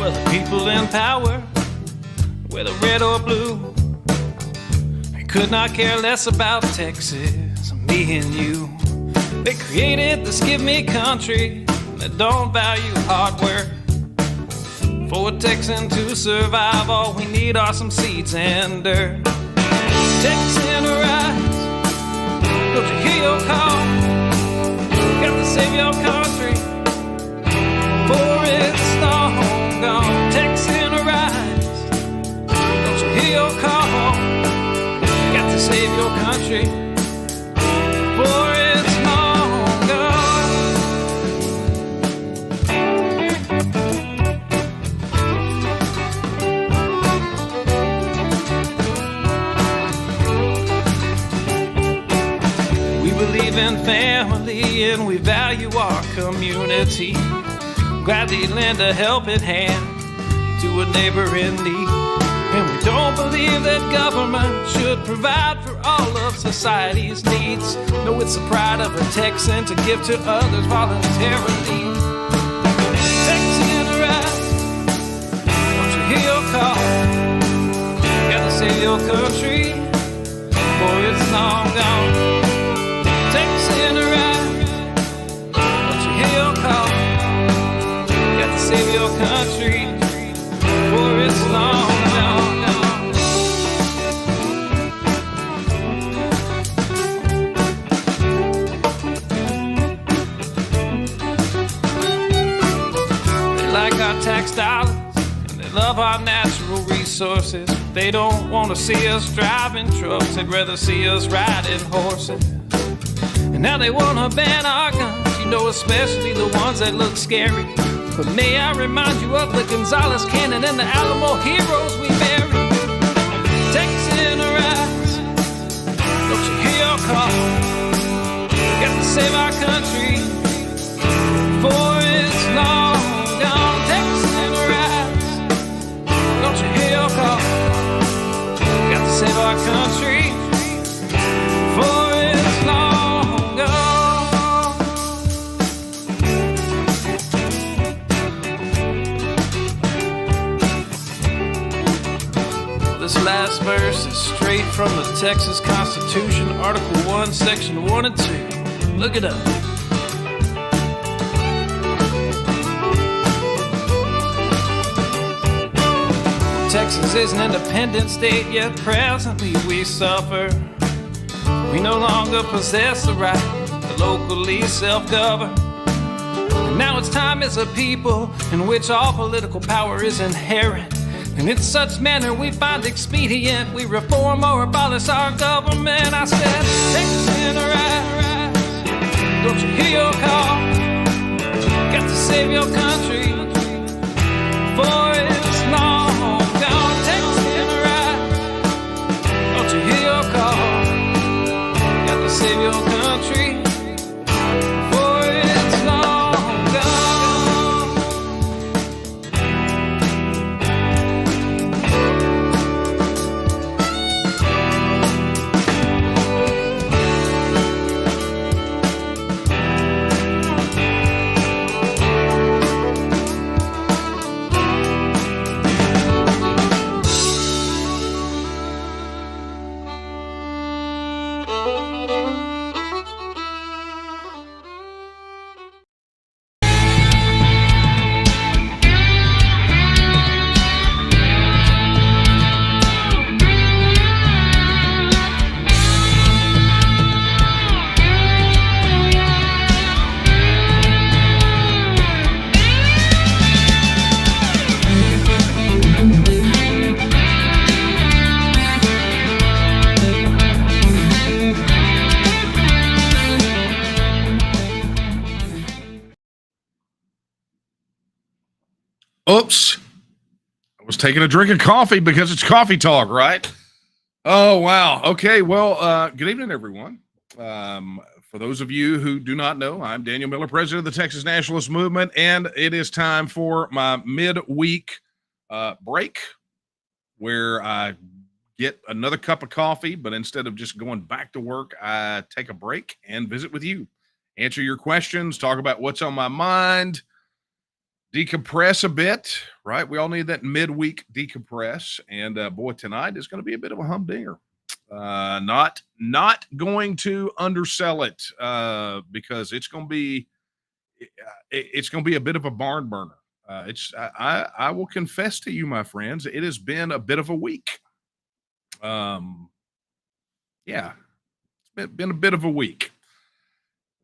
Well, the people in power, whether red or blue, they could not care less about Texas, me and you. They created this give me country that don't value hard work. For a Texan to survive, all we need are some seeds and dirt. Texan rise, don't you hear your call? Got to save your country before it's long gone. Texan rise, don't you hear your call? Got to save your country before it's long gone. We believe in family and we value our community. Gladly lend a helping hand to a neighbor in need. And we don't believe that government should provide for all of society's needs. No, it's the pride of a Texan to give to others voluntarily. Texan rise, don't you hear your call? Gotta save your country before it's long gone. Texan rise, don't you hear your call? Gotta save your country before it's long gone. Our tax dollars and they love our natural resources. They don't want to see us driving trucks, they'd rather see us riding horses. And now they want to ban our guns, you know, especially the ones that look scary. But may I remind you of the Gonzales Cannon and the Alamo heroes we buried. Texan rise, don't you hear your call? Got to save our country before it's long gone. Don't you hear your call? Got to save our country before it's long gone. This last verse is straight from the Texas Constitution, Article 1, Section 1 and 2. Look it up. Texas is an independent state, yet presently we suffer. We no longer possess the right to locally self-govern. And now it's time as a people in which all political power is inherent. And in such manner we find expedient, we reform or abolish our government. I said, Texan rise, don't you hear your call? Got to save your country before it's long gone. Texan rise, don't you hear your call? Got to save your country before it's long gone. Oops. I was taking a drink of coffee because it's coffee talk, right? Oh, wow. Okay. Well, good evening, everyone. For those of you who do not know, I'm Daniel Miller, president of the Texas Nationalist Movement, and it is time for my midweek break where I get another cup of coffee, but instead of just going back to work, I take a break and visit with you, answer your questions, talk about what's on my mind, decompress a bit, right? We all need that midweek decompress. And boy, tonight is going to be a bit of a humdinger. Not going to undersell it because it's going to be it's going to be a bit of a barn burner. I will confess to you, my friends, it has been a bit of a week. Yeah, it's been a bit of a week.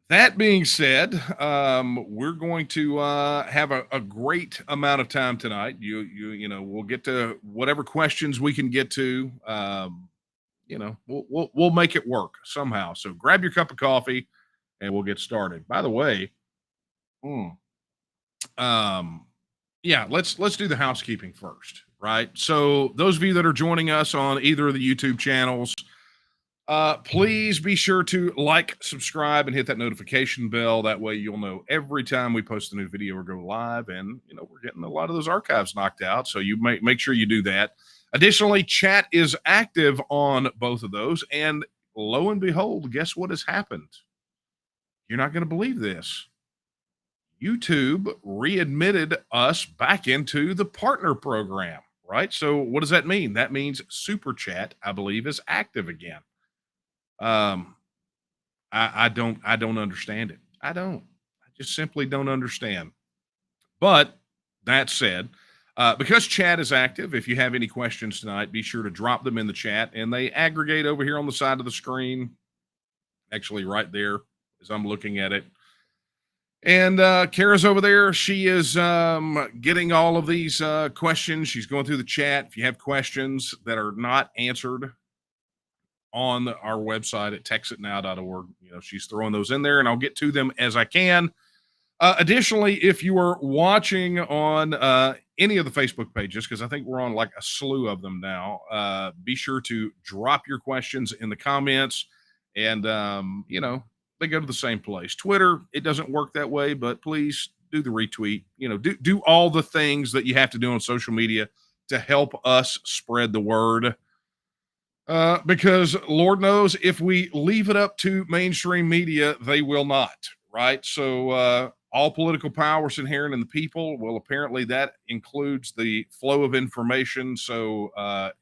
That being said, we're going to have a great amount of time tonight. We'll get to whatever questions we can get to. We'll make it work somehow. So grab your cup of coffee, and we'll get started. By the way, yeah, let's do the housekeeping first, right? So those of you that are joining us on either of the YouTube channels, please be sure to like, subscribe, and hit that notification bell. That way you'll know every time we post a new video or go live. And, we're getting a lot of those archives knocked out. So you make sure you do that. Additionally, chat is active on both of those. And lo and behold, guess what has happened? You're not going to believe this. YouTube readmitted us back into the partner program, right? So what does that mean? That means Super Chat, I believe, is active again. I don't understand it. I just simply don't understand. But that said, because chat is active, if you have any questions tonight, be sure to drop them in the chat, and they aggregate over here on the side of the screen, actually right there as I'm looking at it. And Kara's over there. She is getting all of these questions. She's going through the chat. If you have questions that are not answered on our website at texitnow.org, she's throwing those in there, and I'll get to them as I can. Additionally, if you are watching on any of the Facebook pages, because I think we're on like a slew of them now, be sure to drop your questions in the comments, and they go to the same place. Twitter, it doesn't work that way, but please do the retweet. Do all the things that you have to do on social media to help us spread the word. Because Lord knows if we leave it up to mainstream media, they will not, right? So all political power is inherent in the people. Well, apparently that includes the flow of information. So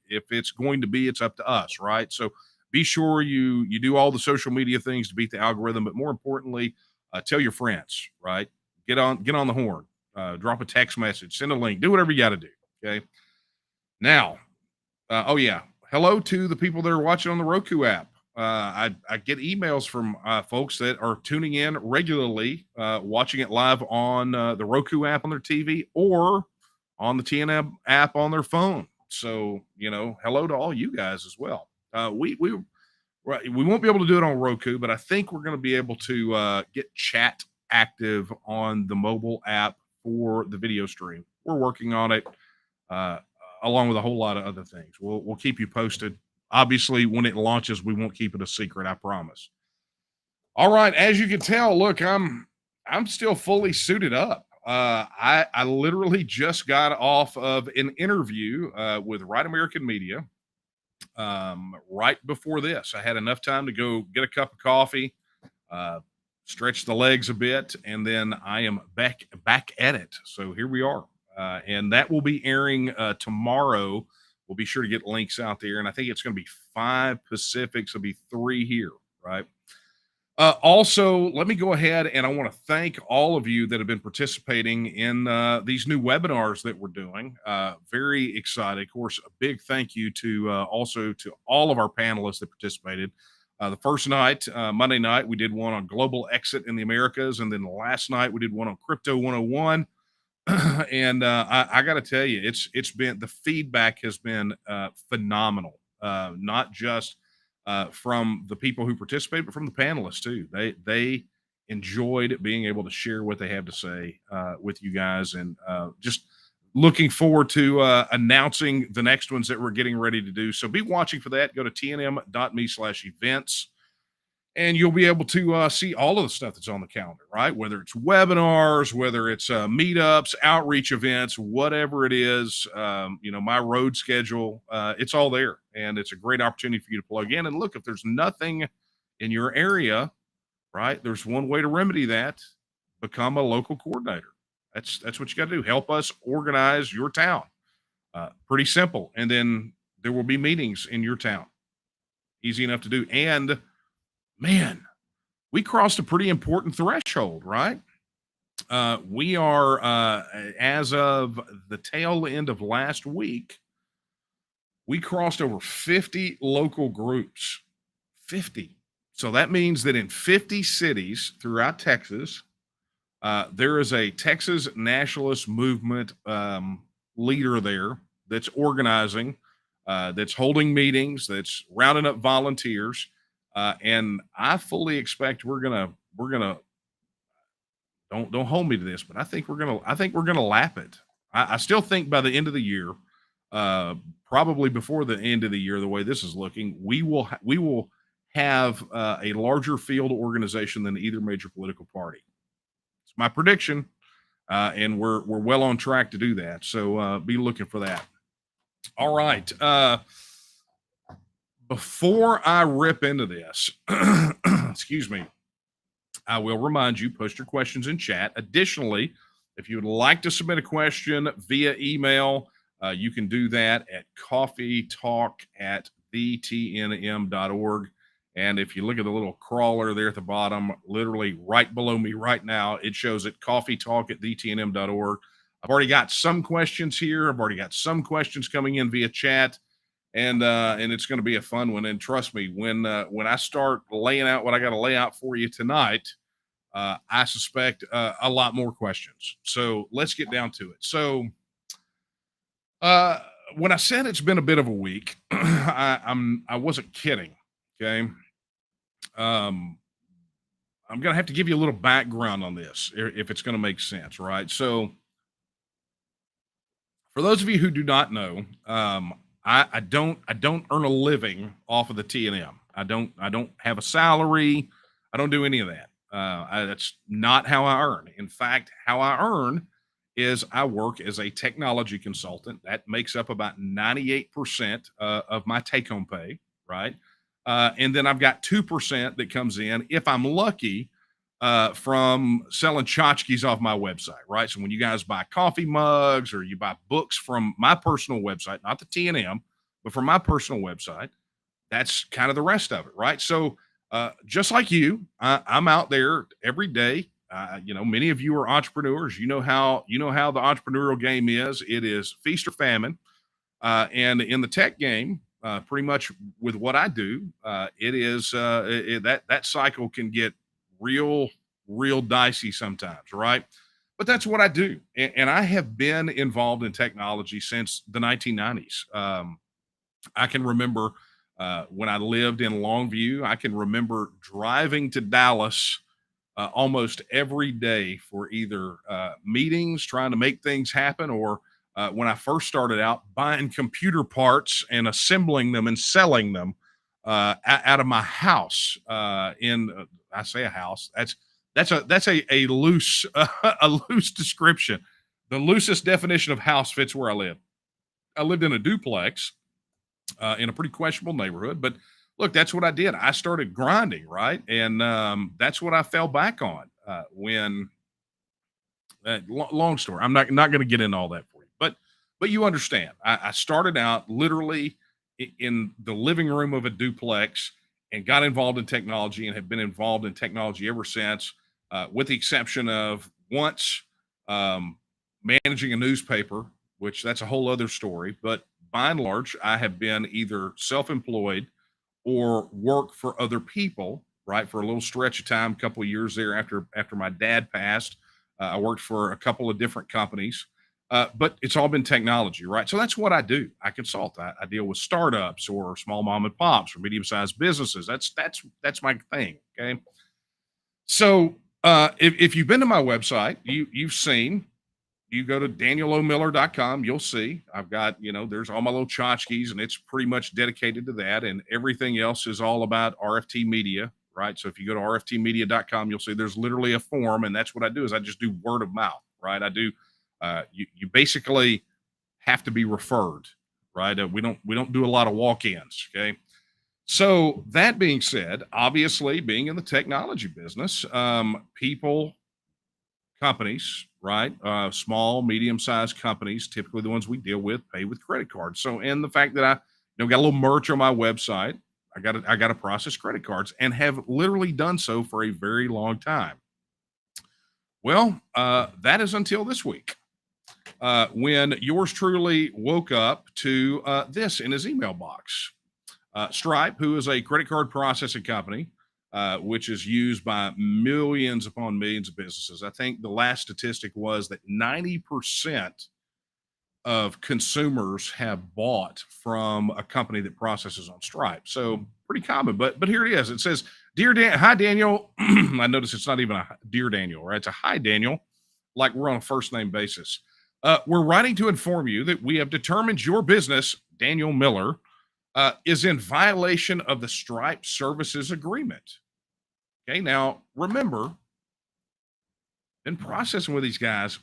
if it's going to be, it's up to us, right? So be sure you do all the social media things to beat the algorithm, but more importantly, tell your friends, right? Get on the horn, drop a text message, send a link, do whatever you got to do. Okay. Now, hello to the people that are watching on the Roku app. I get emails from folks that are tuning in regularly, watching it live on the Roku app on their TV or on the TNM app on their phone. So, hello to all you guys as well. We won't be able to do it on Roku, but I think we're going to be able to get chat active on the mobile app for the video stream. We're working on it, along with a whole lot of other things. We'll keep you posted. Obviously, when it launches, we won't keep it a secret, I promise. All right, as you can tell, look, I'm still fully suited up. I literally just got off of an interview with Right American Media. Right before this, I had enough time to go get a cup of coffee, stretch the legs a bit, and then I am back at it. So here we are, and that will be airing tomorrow. We'll be sure to get links out there, and I think it's going to be 5 Pacific, so it'll be 3 here, right? Also, let me go ahead and I want to thank all of you that have been participating in these new webinars that we're doing. Very excited. Of course, a big thank you to also to all of our panelists that participated. The first night, Monday night, we did one on global exit in the Americas. And then last night, we did one on Crypto 101. And I got to tell you, it's been, the feedback has been phenomenal. Not just from the people who participate, but from the panelists too. They enjoyed being able to share what they have to say with you guys, and just looking forward to announcing the next ones that we're getting ready to do. So be watching for that. Go to tnm.me/events. And you'll be able to see all of the stuff that's on the calendar, right? Whether it's webinars, whether it's meetups, outreach events, whatever it is, my road schedule, it's all there. And it's a great opportunity for you to plug in. And look, if there's nothing in your area, right, there's one way to remedy that: become a local coordinator. That's what you got to do. Help us organize your town. Pretty simple. And then there will be meetings in your town. Easy enough to do. And man, we crossed a pretty important threshold, right? We are, as of the tail end of last week, we crossed over 50 local groups. 50. So that means that in 50 cities throughout Texas, there is a Texas nationalist movement leader there that's organizing, that's holding meetings, that's rounding up volunteers, and I fully expect we're gonna don't hold me to this, but I think we're gonna lap it. I still think by the end of the year, uh, probably before the end of the year, the way this is looking, we will have a larger field organization than either major political party. It's my prediction, and we're well on track to do that. So be looking for that. All right. Before I rip into this, excuse me, I will remind you, post your questions in chat. Additionally, if you would like to submit a question via email, you can do that at coffeetalk@thnm.org. And if you look at the little crawler there at the bottom, literally right below me right now, it shows it coffeetalk@thnm.org. I've already got some questions here. I've already got some questions coming in via chat, and it's going to be a fun one. And trust me, when I start laying out what I got to lay out for you tonight, I suspect a lot more questions. So let's get down to it. So uh, when I said it's been a bit of a week, I wasn't kidding. Okay. Um, I'm gonna have to give you a little background on this if it's gonna make sense, right? So for those of you who do not know, I don't earn a living off of the T and M. I don't have a salary. I don't do any of that. That's not how I earn. In fact, how I earn is I work as a technology consultant. That makes up about 98% of my take home pay, right? And then I've got 2% that comes in, if I'm lucky, from selling tchotchkes off my website, right? So when you guys buy coffee mugs or you buy books from my personal website, not the T&M, but from my personal website, that's kind of the rest of it, right? So just like you, I'm out there every day. Many of you are entrepreneurs. You know how the entrepreneurial game is. It is feast or famine. And in the tech game, pretty much with what I do, it is that cycle can get real, real dicey sometimes, right? But that's what I do, and I have been involved in technology since the 1990s. I can remember when I lived in Longview. I can remember driving to Dallas almost every day for either meetings, trying to make things happen, or when I first started out, buying computer parts and assembling them and selling them out of my house. I say a house. That's a loose a loose description. The loosest definition of house fits where I live. I lived in a duplex in a pretty questionable neighborhood. But look, that's what I did. I started grinding, right? And that's what I fell back on when. Long story. I'm not going to get into all that for you, but you understand. I started out literally in the living room of a duplex and got involved in technology and have been involved in technology ever since, with the exception of once um, managing a newspaper, which that's a whole other story. But by and large, I have been either self-employed or work for other people, right? For a little stretch of time, a couple of years there after my dad passed, I worked for a couple of different companies, but it's all been technology, right? So that's what I do. I consult. I deal with startups or small mom and pops or medium-sized businesses. That's my thing. Okay. So if you've been to my website, you've seen, you go to danielomiller.com, you'll see I've got, there's all my little tchotchkes, and it's pretty much dedicated to that. And everything else is all about RFT Media, right? So if you go to rftmedia.com, you'll see there's literally a form. And that's what I do is I just do word of mouth, right? I do, you basically have to be referred, right? We don't do a lot of walk-ins. Okay. So that being said, obviously being in the technology business, people companies, right? Small, medium-sized companies, typically the ones we deal with, pay with credit cards. So, and the fact that I, got a little merch on my website, I got to process credit cards and have literally done so for a very long time. Well, that is until this week, when yours truly woke up to this in his email box. Stripe, who is a credit card processing company, which is used by millions upon millions of businesses. I think the last statistic was that 90% of consumers have bought from a company that processes on Stripe. So pretty common, but here it is. It says, "Dear hi Daniel." I notice it's not even a dear Daniel, right? It's a hi Daniel, like we're on a first name basis. We're writing to inform you that we have determined your business, Daniel Miller, is in violation of the Stripe Services Agreement. Okay, now remember, been processing with these guys,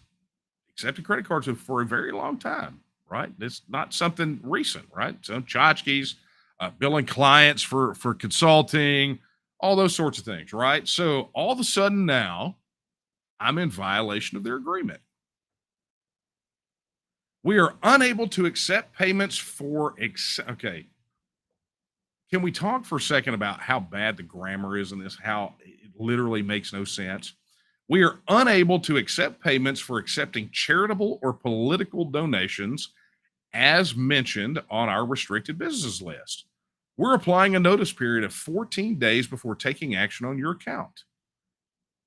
accepting credit cards for a very long time, right? It's not something recent, right? So tchotchkes, billing clients for consulting, all those sorts of things, right? So all of a sudden now, I'm in violation of their agreement. We are unable to accept payments for okay. Can we talk for a second about how bad the grammar is in this? How it literally makes no sense. We are unable to accept payments for accepting charitable or political donations as mentioned on our restricted businesses list. We're applying a notice period of 14 days before taking action on your account.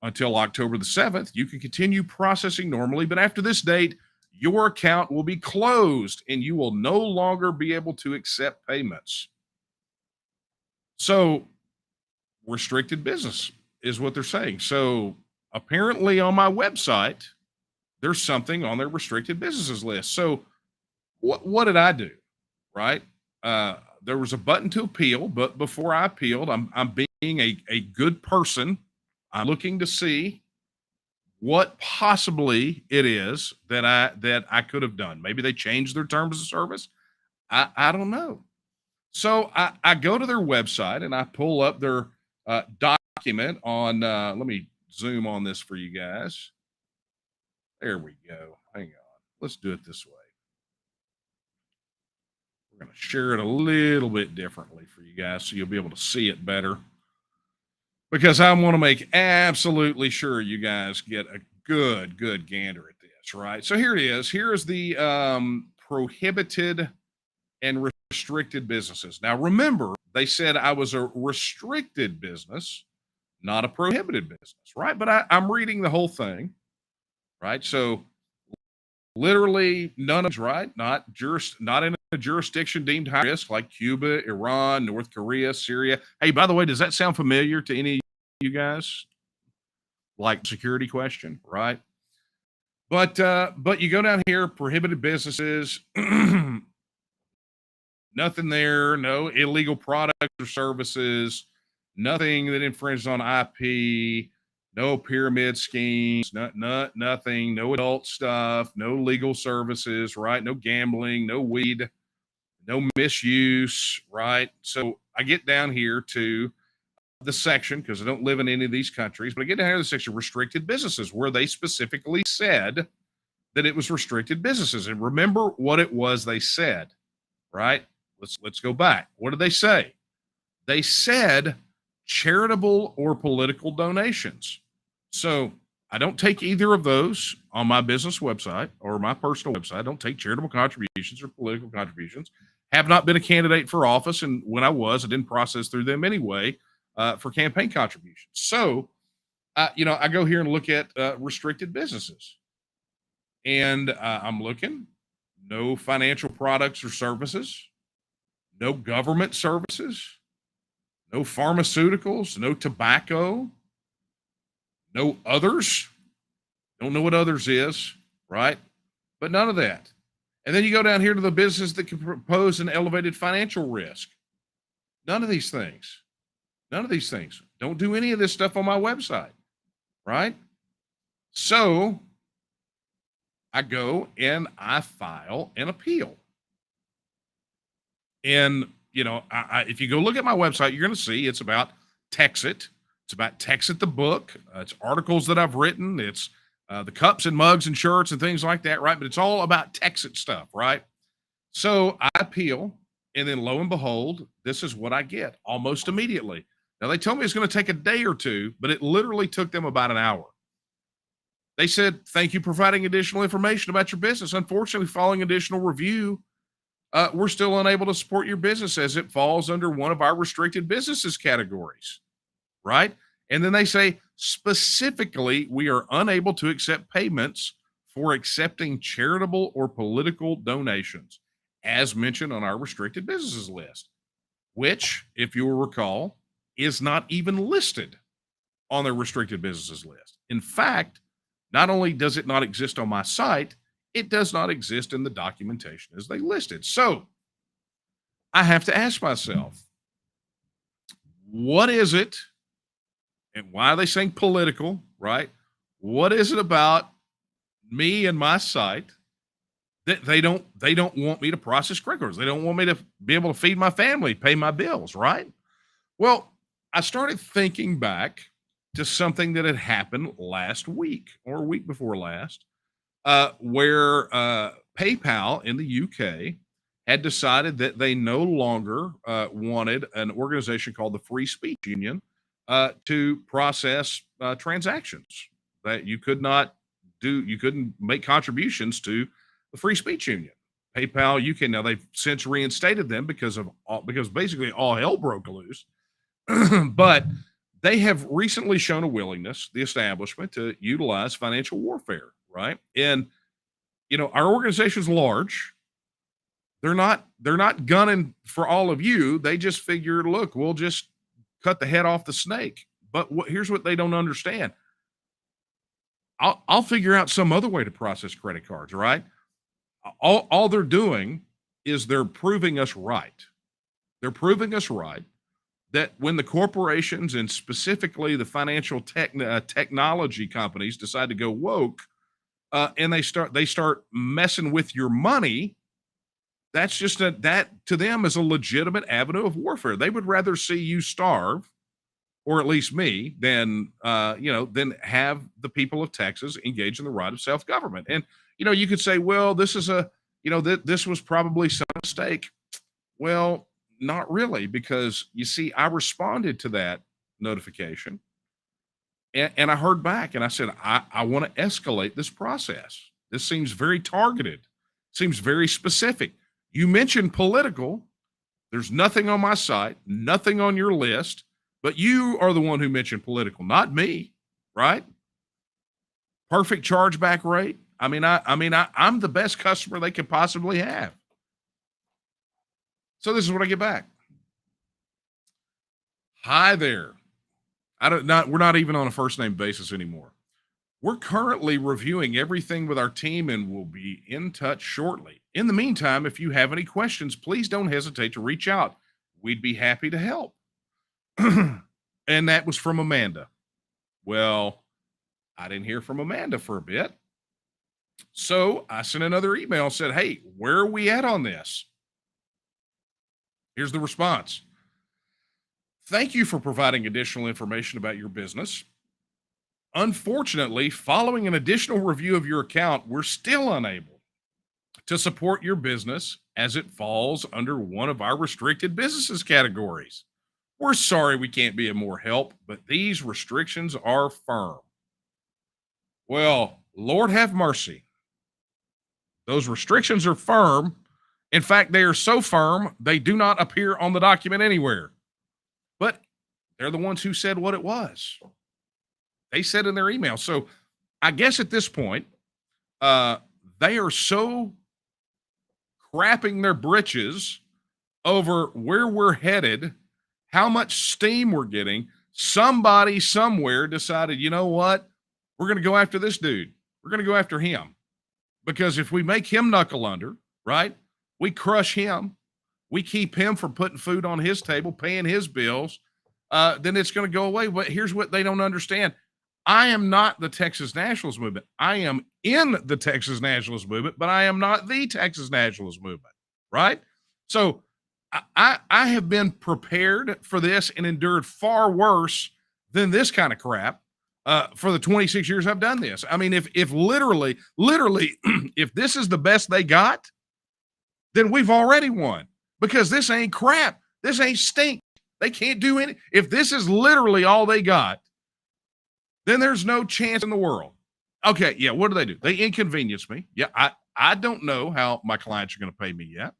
Until October the 7th, you can continue processing normally, but after this date, your account will be closed and you will no longer be able to accept payments. So, restricted business is what they're saying. So, apparently on my website, there's something on their restricted businesses list. So, what did I do? Right? There was a button to appeal, but before I appealed, I'm being a good person. I'm looking to see what possibly it is that I could have done. Maybe they changed their terms of service. I don't know. So I go to their website and I pull up their document on, let me zoom on this for you guys. There we go. Hang on. Let's do it this way. We're going to share it a little bit differently for you guys so you'll be able to see it better. Because I want to make absolutely sure you guys get a good gander at this, right? So here it is. Here is the prohibited and restricted businesses. Now, remember, they said I was a restricted business, not a prohibited business, right? But I'm reading the whole thing, right? So literally none of them, right? Not in a jurisdiction deemed high risk like Cuba, Iran, North Korea, Syria. Hey, by the way, does that sound familiar to any of you guys? Like security question, right? But you go down here, prohibited businesses, nothing there, no illegal products or services, nothing that infringes on IP, no pyramid schemes, nothing, no adult stuff, no legal services, right? No gambling, no weed, no misuse, right? So I get down here to the section, because I don't live in any of these countries, but I get down here to the section restricted businesses, where they specifically said that it was restricted businesses. And remember what it was they said, right? Let's go back. What did they say? They said charitable or political donations. So I don't take either of those on my business website or my personal website. I don't take charitable contributions or political contributions. Have not been a candidate for office, and when I was, I didn't process through them anyway for campaign contributions. So, I go here and look at restricted businesses, and I'm looking. No financial products or services, no government services, no pharmaceuticals, no tobacco, no others. Don't know what others is, right? But none of that. And then you go down here to the business that can pose an elevated financial risk. None of these things. None of these things. Don't do any of this stuff on my website, right? So I go and I file an appeal. And, if you go look at my website, you're going to see it's about Texit. It's about Texit the book. It's articles that I've written. It's the cups and mugs and shirts and things like that, right? But it's all about Texas stuff, right? So I appeal, and then lo and behold, this is what I get almost immediately. Now, they told me it's going to take a day or two, but it literally took them about an hour. They said, thank you for providing additional information about your business. Unfortunately, following additional review, we're still unable to support your business as it falls under one of our restricted businesses categories, right? And then they say, specifically, we are unable to accept payments for accepting charitable or political donations, as mentioned on our restricted businesses list, which, if you will recall, is not even listed on their restricted businesses list. In fact, not only does it not exist on my site, it does not exist in the documentation as they listed. So I have to ask myself, what is it, and why are they saying political, right? What is it about me and my site that they don't want me to process credit cards? They don't want me to be able to feed my family, pay my bills, right? Well, I started thinking back to something that had happened last week or a week before last, where PayPal in the UK had decided that they no longer wanted an organization called the Free Speech Union to process transactions. That you couldn't make contributions to the Free Speech Union. PayPal UK, now they've since reinstated them because basically all hell broke loose. But they have recently shown a willingness, the establishment, to utilize financial warfare, right? And our organization's large. They're not gunning for all of you. They just figured, look, we'll just cut the head off the snake. But here's what they don't understand. I'll figure out some other way to process credit cards, right? All they're doing is they're proving us right. They're proving us right that when the corporations and specifically the financial technology companies decide to go woke, and they start messing with your money, that's just that to them is a legitimate avenue of warfare. They would rather see you starve, or at least me, than have the people of Texas engage in the right of self-government. And you could say, well, this is this was probably some mistake. Well, not really, because you see, I responded to that notification, and I heard back, and I said, I want to escalate this process. This seems very targeted, seems very specific. You mentioned political. There's nothing on my site, nothing on your list, but you are the one who mentioned political, not me, right? Perfect chargeback rate. I'm the best customer they could possibly have. So this is what I get back. Hi there. We're not even on a first name basis anymore. We're currently reviewing everything with our team and we'll be in touch shortly. In the meantime, if you have any questions, please don't hesitate to reach out. We'd be happy to help. And that was from Amanda. Well, I didn't hear from Amanda for a bit. So I sent another email and said, hey, where are we at on this? Here's the response. Thank you for providing additional information about your business. Unfortunately, following an additional review of your account, we're still unable to support your business as it falls under one of our restricted businesses categories. We're sorry we can't be of more help, but these restrictions are firm. Well, Lord have mercy. Those restrictions are firm. In fact, they are so firm, they do not appear on the document anywhere. But they're the ones who said what it was. They said in their email. So I guess at this point, they are so crapping their britches over where we're headed, how much steam we're getting. Somebody somewhere decided, you know what? We're going to go after this dude. We're going to go after him. Because if we make him knuckle under, right? We crush him. We keep him from putting food on his table, paying his bills. Then it's going to go away. But here's what they don't understand. I am not the Texas Nationalist Movement. I am in the Texas Nationalist Movement, but I am not the Texas Nationalist Movement, right? So I have been prepared for this and endured far worse than this kind of crap. for the 26 years I've done this. I mean, if literally, if this is the best they got, then we've already won, because this ain't crap. This ain't stink. They can't do any. If this is literally all they got, then there's no chance in the world. Okay, yeah, what do? They inconvenience me. Yeah, I don't know how my clients are going to pay me yet.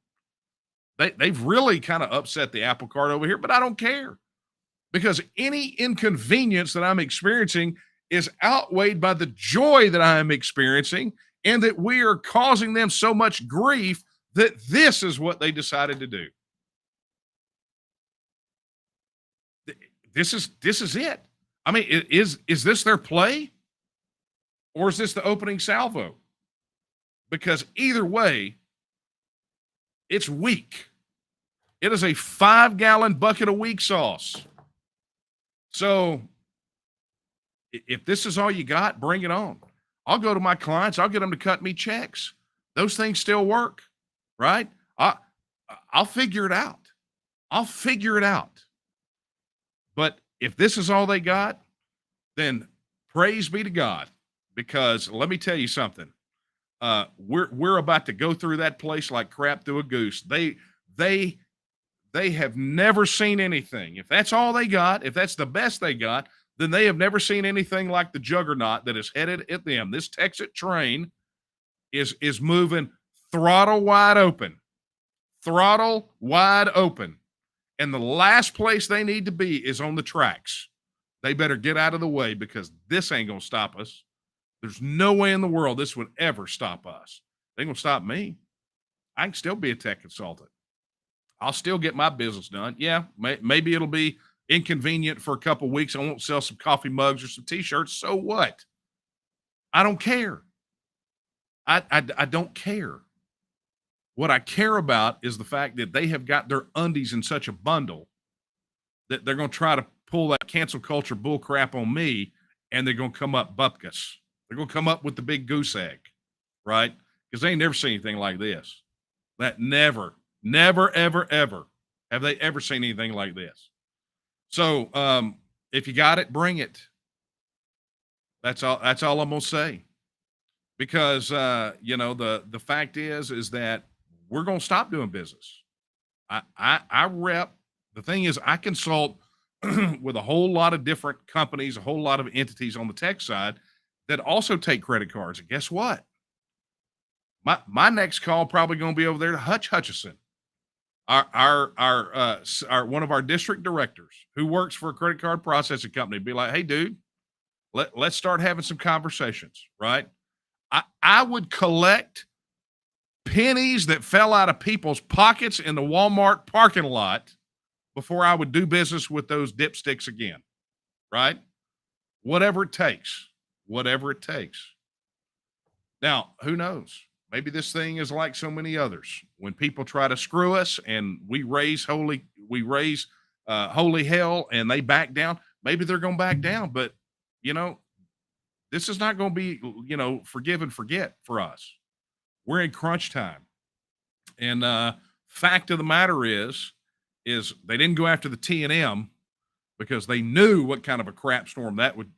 They've really kind of upset the apple cart over here, but I don't care, because any inconvenience that I'm experiencing is outweighed by the joy that I am experiencing, and that we are causing them so much grief that this is what they decided to do. This is it. I mean, is this their play, or is this the opening salvo? Because either way, it's weak. It is a 5-gallon bucket of weak sauce. So if this is all you got, bring it on. I'll go to my clients. I'll get them to cut me checks. Those things still work, right? I'll figure it out. I'll figure it out. But if this is all they got, then praise be to God, because let me tell you something. We're about to go through that place like crap through a goose. They have never seen anything. If that's all they got, if that's the best they got, then they have never seen anything like the juggernaut that is headed at them. This Texas train is moving throttle wide open. Throttle wide open. And the last place they need to be is on the tracks. They better get out of the way, because this ain't going to stop us. There's no way in the world this would ever stop us. They ain't going to stop me. I can still be a tech consultant. I'll still get my business done. Yeah, maybe it'll be inconvenient for a couple of weeks. I won't sell some coffee mugs or some T-shirts. So what? I don't care. I don't care. What I care about is the fact that they have got their undies in such a bundle that they're going to try to pull that cancel culture bull crap on me, and they're going to come up bupkis. They're going to come up with the big goose egg, right? Because they ain't never seen anything like this. That never, ever, ever have they ever seen anything like this. So if you got it, bring it. That's all I'm going to say. Because, the fact is that we're going to stop doing business. I rep. The thing is, I consult with a whole lot of different companies, a whole lot of entities on the tech side that also take credit cards. And guess what? My next call probably going to be over there to Hutch Hutchison, our one of our district directors who works for a credit card processing company. Be like, hey, dude, let's start having some conversations, right? I would collect pennies that fell out of people's pockets in the Walmart parking lot before I would do business with those dipsticks again, right? Whatever it takes. Now, who knows? Maybe this thing is like so many others. When people try to screw us and we raise holy hell and they back down, maybe they're going to back down. But, this is not going to be, forgive and forget for us. We're in crunch time. And fact of the matter is they didn't go after the T&M because they knew what kind of a crap storm that would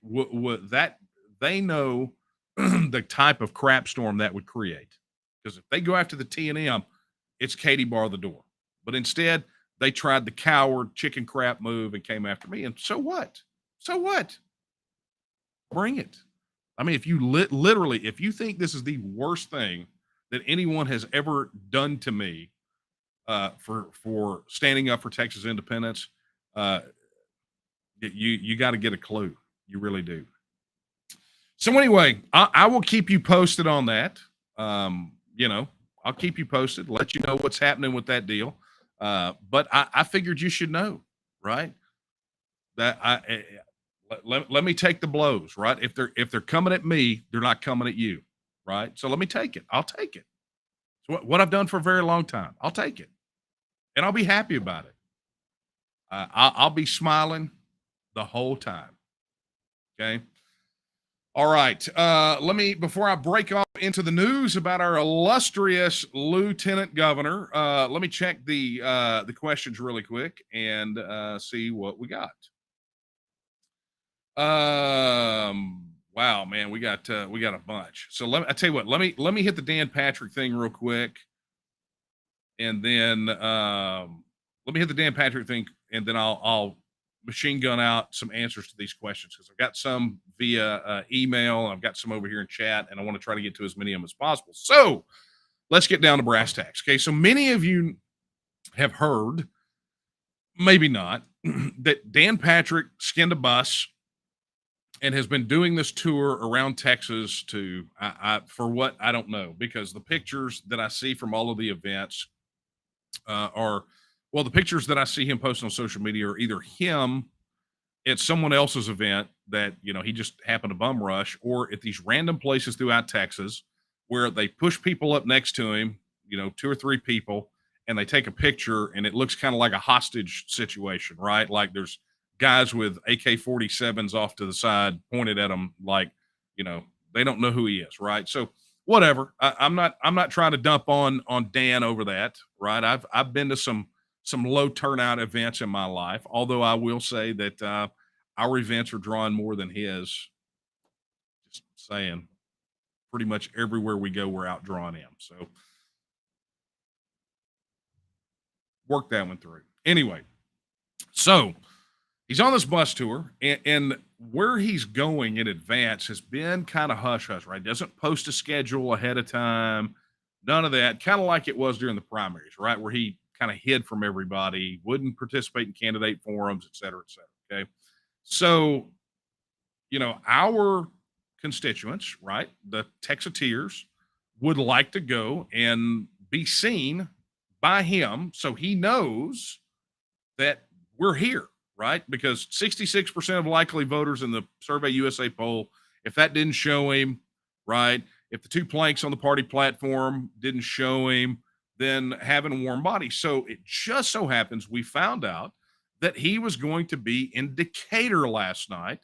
they know the type of crap storm that would create. Because if they go after the T&M, it's Katie bar the door. But instead, they tried the coward chicken crap move and came after me. And so what? Bring it. I mean, if you literally, if you think this is the worst thing that anyone has ever done to me for standing up for Texas independence, you got to get a clue. You really do. So anyway, I will keep you posted on that. I'll keep you posted, let you know what's happening with that deal. But I figured you should know, right? That let me take the blows, right? If they're coming at me, they're not coming at you, right? So let me take it. I'll take it. So what I've done for a very long time, I'll take it, and I'll be happy about it. I'll be smiling the whole time. Okay. All right. Before I break off into the news about our illustrious Lieutenant Governor, let me check the questions really quick and see what we got. Wow, man, we got a bunch. So I tell you what, let me hit the Dan Patrick thing real quick, and then let me hit the Dan Patrick thing, and then I'll machine gun out some answers to these questions, because I've got some via email, and I've got some over here in chat, and I want to try to get to as many of them as possible. So let's get down to brass tacks. Okay, so many of you have heard, maybe not, that Dan Patrick skinned a bus and has been doing this tour around Texas to, for what, I don't know, because the pictures that I see from all of the events are, well, the pictures that I see him posting on social media are either him at someone else's event that, you know, he just happened to bum rush, or at these random places throughout Texas where they push people up next to him, you know, 2 or 3 people, and they take a picture, and it looks kind of like a hostage situation, right? Like there's guys with AK-47s off to the side pointed at them, like, you know, they don't know who he is, right? So whatever. I'm not trying to dump on Dan over that, right? I've been to some low turnout events in my life, although I will say that our events are drawing more than his. Just saying, pretty much everywhere we go, we're outdrawing him. So work that one through. Anyway, so he's on this bus tour, and where he's going in advance has been kind of hush hush, right? Doesn't post a schedule ahead of time, none of that. Kind of like it was during the primaries, right? Where he kind of hid from everybody, wouldn't participate in candidate forums, et cetera, et cetera. Okay. So, you know, our constituents, right, the Texiteers, would like to go and be seen by him so he knows that we're here, right? Because 66% of likely voters in the Survey USA poll, if that didn't show him, right, if the 2 planks on the party platform didn't show him, then having a warm body. So it just so happens we found out that he was going to be in Decatur last night.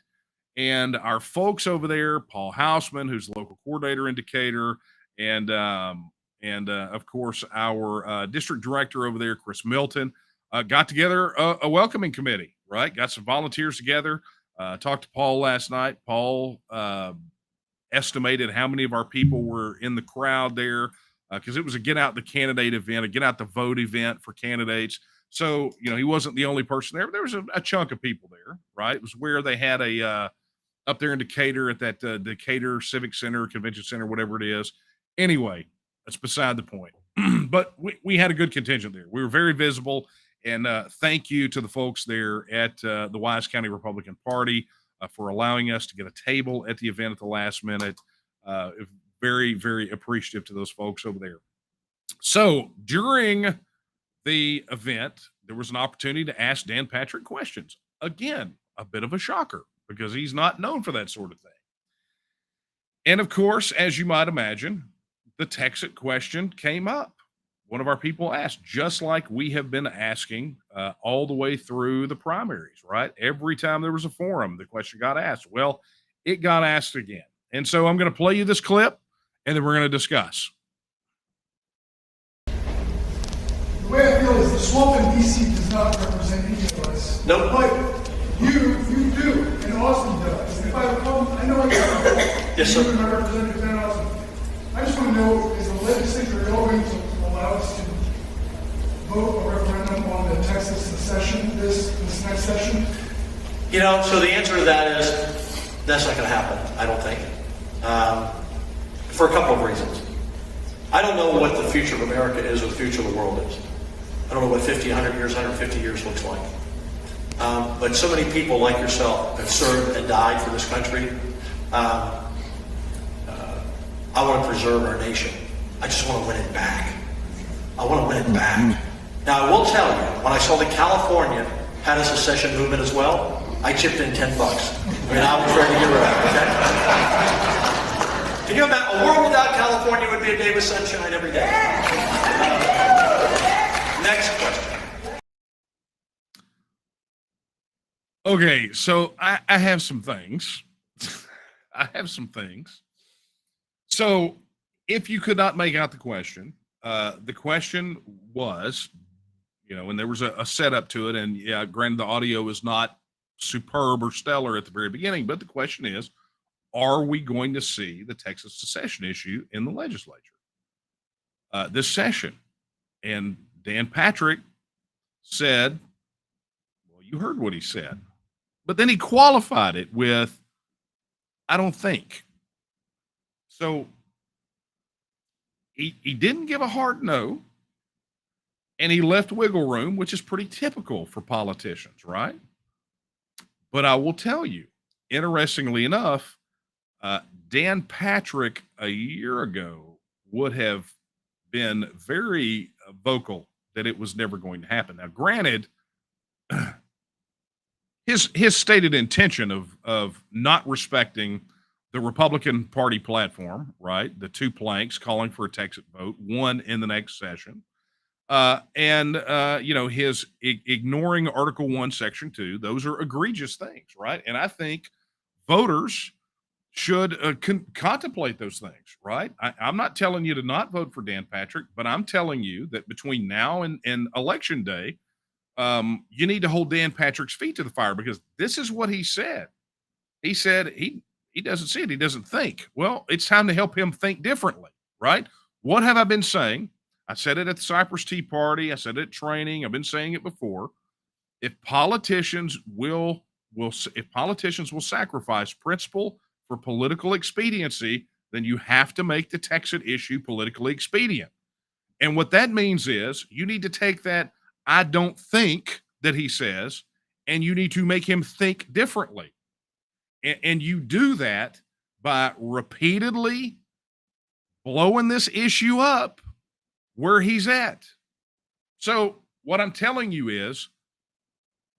And our folks over there, Paul Hausman, who's the local coordinator in Decatur, and of course our district director over there, Chris Milton, got together a welcoming committee, right? Got some volunteers together. Talked to Paul last night. Paul estimated how many of our people were in the crowd there, because it was a get out the candidate event, a get out the vote event for candidates. So, you know, he wasn't the only person there, but there was a chunk of people there, right? It was where they had a up there in Decatur at that Decatur Civic Center, Convention Center, whatever it is. Anyway, that's beside the point. But we had a good contingent there. We were very visible. And thank you to the folks there at the Wise County Republican Party for allowing us to get a table at the event at the last minute. Very, very appreciative to those folks over there. So during the event, there was an opportunity to ask Dan Patrick questions. Again, a bit of a shocker because he's not known for that sort of thing. And of course, as you might imagine, the Texit question came up. One of our people asked, just like we have been asking all the way through the primaries, right? Every time there was a forum, the question got asked. Well, it got asked again. And so I'm going to play you this clip, and then we're going to discuss. The way I feel is the swamp in DC does not represent any of us. Nope. But you do, and Austin does. And if I have a problem, I know I got a problem. Yes, sir. You and my representative, Dan Austin. I just want to know, is the legislature going to allow us to vote a referendum on the Texas session, this next session? You know, so the answer to that is that's not going to happen, I don't think, for a couple of reasons. I don't know what the future of America is or the future of the world is. I don't know what 50, 100 years, 150 years looks like. But so many people like yourself have served and died for this country. I want to preserve our nation. I just want to win it back. I want to win it back. Now, I will tell you, when I saw that California had a secession movement as well, I chipped in $10. I mean, I was ready to get rid of it, okay? Can you imagine? A world without California would be a day with sunshine every day. Next question. Okay, so I have some things. I have some things. So if you could not make out the question was, you know, and there was a setup to it, and yeah, granted the audio is not superb or stellar at the very beginning. But the question is, are we going to see the Texas secession issue in the legislature this session? And Dan Patrick said, well, you heard what he said, but then he qualified it with, I don't think. So he didn't give a hard no, and he left wiggle room, which is pretty typical for politicians, right? But I will tell you, interestingly enough, Dan Patrick a year ago would have been very vocal that it was never going to happen. Now, granted, his stated intention of not respecting the Republican Party platform, right? The two planks calling for a Texas vote, one in the next session, and his ignoring Article 1, Section 2. Those are egregious things, right? And I think voters should contemplate those things, right? I'm not telling you to not vote for Dan Patrick, but I'm telling you that between now and Election Day, you need to hold Dan Patrick's feet to the fire, because this is what he said. He said he doesn't see it. He doesn't think. Well, it's time to help him think differently, right? What have I been saying? I said it at the Cypress Tea Party. I said it at training. I've been saying it before. If politicians will sacrifice principle for political expediency, then you have to make the Texas issue politically expedient. And what that means is you need to take that I don't think that he says, and you need to make him think differently. And you do that by repeatedly blowing this issue up where he's at. So what I'm telling you is,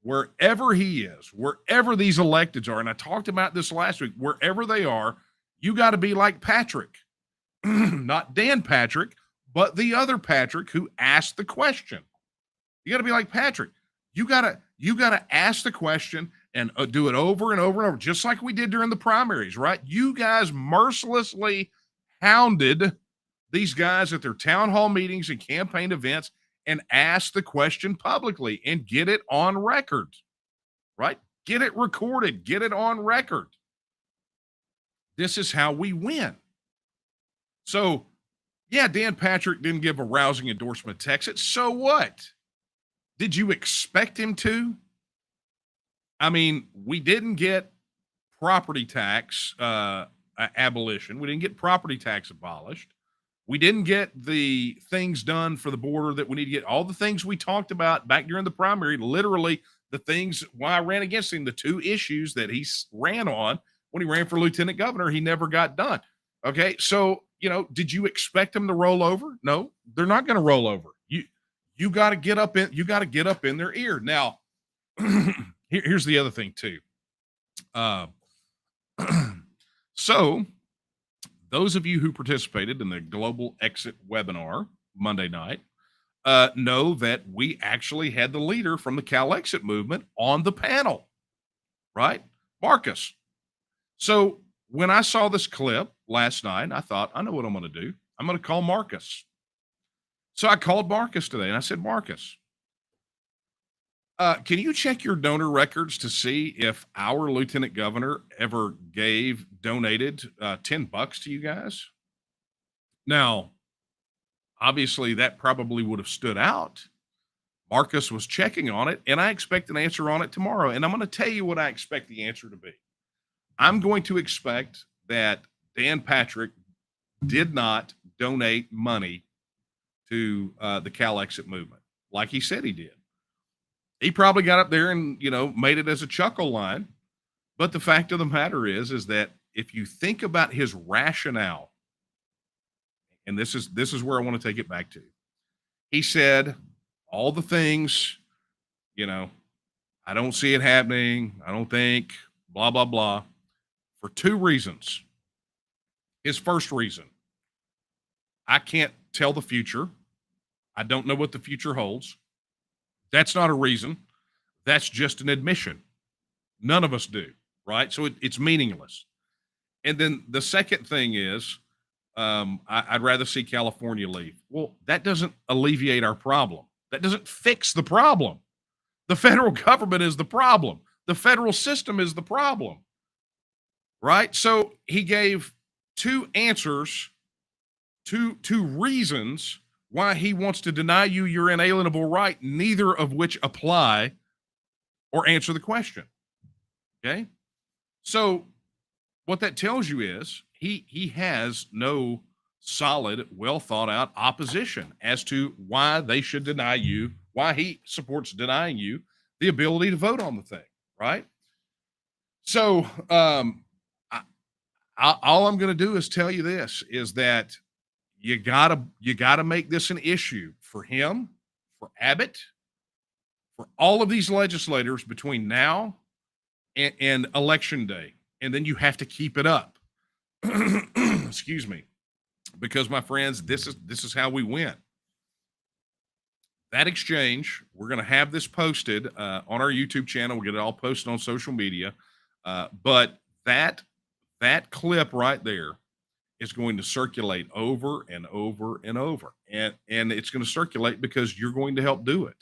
wherever he is, wherever these electeds are, and I talked about this last week, wherever they are, you got to be like Patrick, not Dan Patrick, but the other Patrick who asked the question. You got to be like Patrick. You got to ask the question and do it over and over and over, just like we did during the primaries, right? You guys mercilessly hounded these guys at their town hall meetings and campaign events and ask the question publicly and get it on record, right? Get it recorded, get it on record. This is how we win. So, yeah, Dan Patrick didn't give a rousing endorsement of Texas. So what? Did you expect him to? I mean, we didn't get property tax abolition. We didn't get property tax abolished. We didn't get the things done for the border that we need to get. All the things we talked about back during the primary, literally the things why I ran against him, the two issues that he ran on when he ran for lieutenant governor, he never got done. Okay, so, did you expect them to roll over? No, they're not going to roll over. You got to get up in their ear. Now, here's the other thing too. So those of you who participated in the Global Exit webinar Monday night know that we actually had the leader from the Cal Exit movement on the panel, right? Marcus. So when I saw this clip last night, I thought, I know what I'm going to do. I'm going to call Marcus. So I called Marcus today and I said, Marcus, can you check your donor records to see if our lieutenant governor ever donated $10 to you guys? Now, obviously that probably would have stood out. Marcus was checking on it, and I expect an answer on it tomorrow. And I'm going to tell you what I expect the answer to be. I'm going to expect that Dan Patrick did not donate money to the Cal Exit movement like he said he did. He probably got up there and, made it as a chuckle line. But the fact of the matter is that if you think about his rationale, and this is where I want to take it back to. He said all the things, I don't see it happening. I don't think, blah, blah, blah, for two reasons. His first reason, I can't tell the future. I don't know what the future holds. That's not a reason. That's just an admission. None of us do, right? So it's meaningless. And then the second thing is, I'd rather see California leave. Well, that doesn't alleviate our problem. That doesn't fix the problem. The federal government is the problem. The federal system is the problem, right? So he gave two answers, two reasons why he wants to deny you your inalienable right, neither of which apply or answer the question. Okay? So what that tells you is he has no solid, well thought out opposition as to why they should deny you, why he supports denying you the ability to vote on the thing, right? So all I'm going to do is tell you this: is that you gotta make this an issue for him, for Abbott, for all of these legislators between now and election day, and then you have to keep it up. Excuse me, because my friends, this is how we win. That exchange, we're going to have this posted on our YouTube channel. We'll get it all posted on social media. But that clip right there is going to circulate over and over and over. And it's going to circulate because you're going to help do it.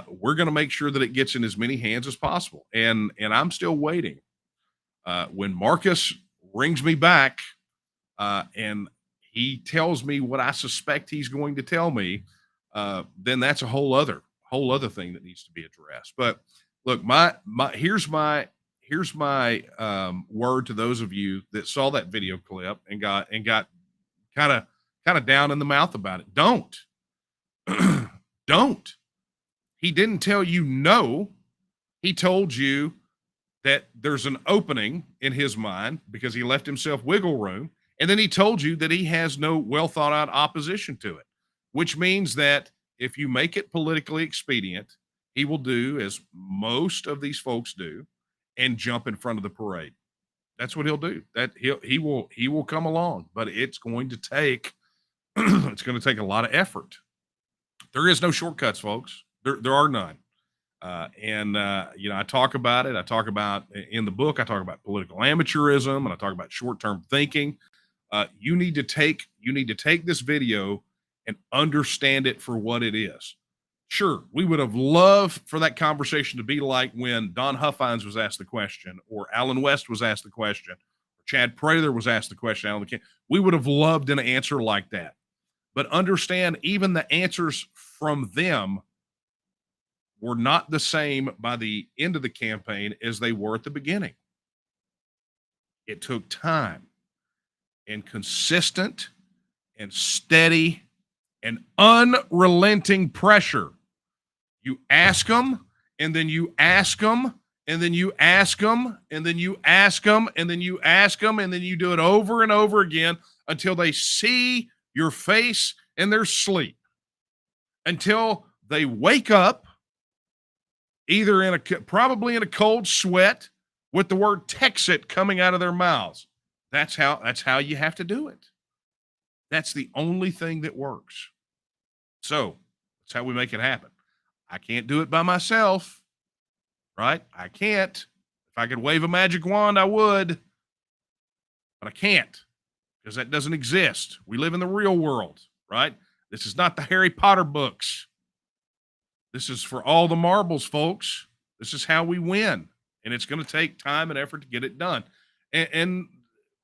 We're going to make sure that it gets in as many hands as possible. And I'm still waiting. When Marcus rings me back and he tells me what I suspect he's going to tell me, then that's a whole other thing that needs to be addressed. But look, here's my word to those of you that saw that video clip and got kind of down in the mouth about it. Don't. He didn't tell you no. He told you that there's an opening in his mind because he left himself wiggle room. And then he told you that he has no well thought out opposition to it, which means that if you make it politically expedient, he will do as most of these folks do and jump in front of the parade. That's what he'll do. That he will come along, but it's going to take a lot of effort. There is no shortcuts, folks. There are none. I talk about it. I talk about in the book, I talk about political amateurism and I talk about short-term thinking. You need to take this video and understand it for what it is. Sure, we would have loved for that conversation to be like when Don Huffines was asked the question, or Alan West was asked the question, or Chad Prather was asked the question. We would have loved an answer like that. But understand, even the answers from them were not the same by the end of the campaign as they were at the beginning. It took time and consistent and steady and unrelenting pressure. You ask them, and then you ask them, and then you ask them, and then you ask them, and then you ask them, and then you do it over and over again until they see your face in their sleep, until they wake up either probably in a cold sweat with the word Texit coming out of their mouths. That's how you have to do it. That's the only thing that works. So that's how we make it happen. I can't do it by myself, right? I can't. If I could wave a magic wand, I would, but I can't because that doesn't exist. We live in the real world, right? This is not the Harry Potter books. This is for all the marbles, folks. This is how we win. And it's going to take time and effort to get it done. And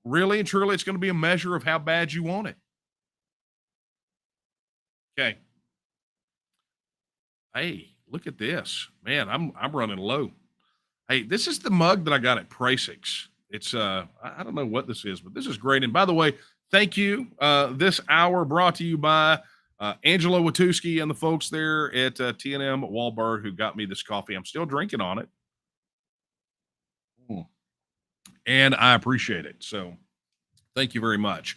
really and truly, it's going to be a measure of how bad you want it. Okay. Hey, look at this. Man, I'm running low. Hey, this is the mug that I got at Prasix. It's I don't know what this is, but this is great. And by the way, thank you. This hour brought to you by Angelo Watuski and the folks there at T&M Wahlberg who got me this coffee. I'm still drinking on it. And I appreciate it. So thank you very much.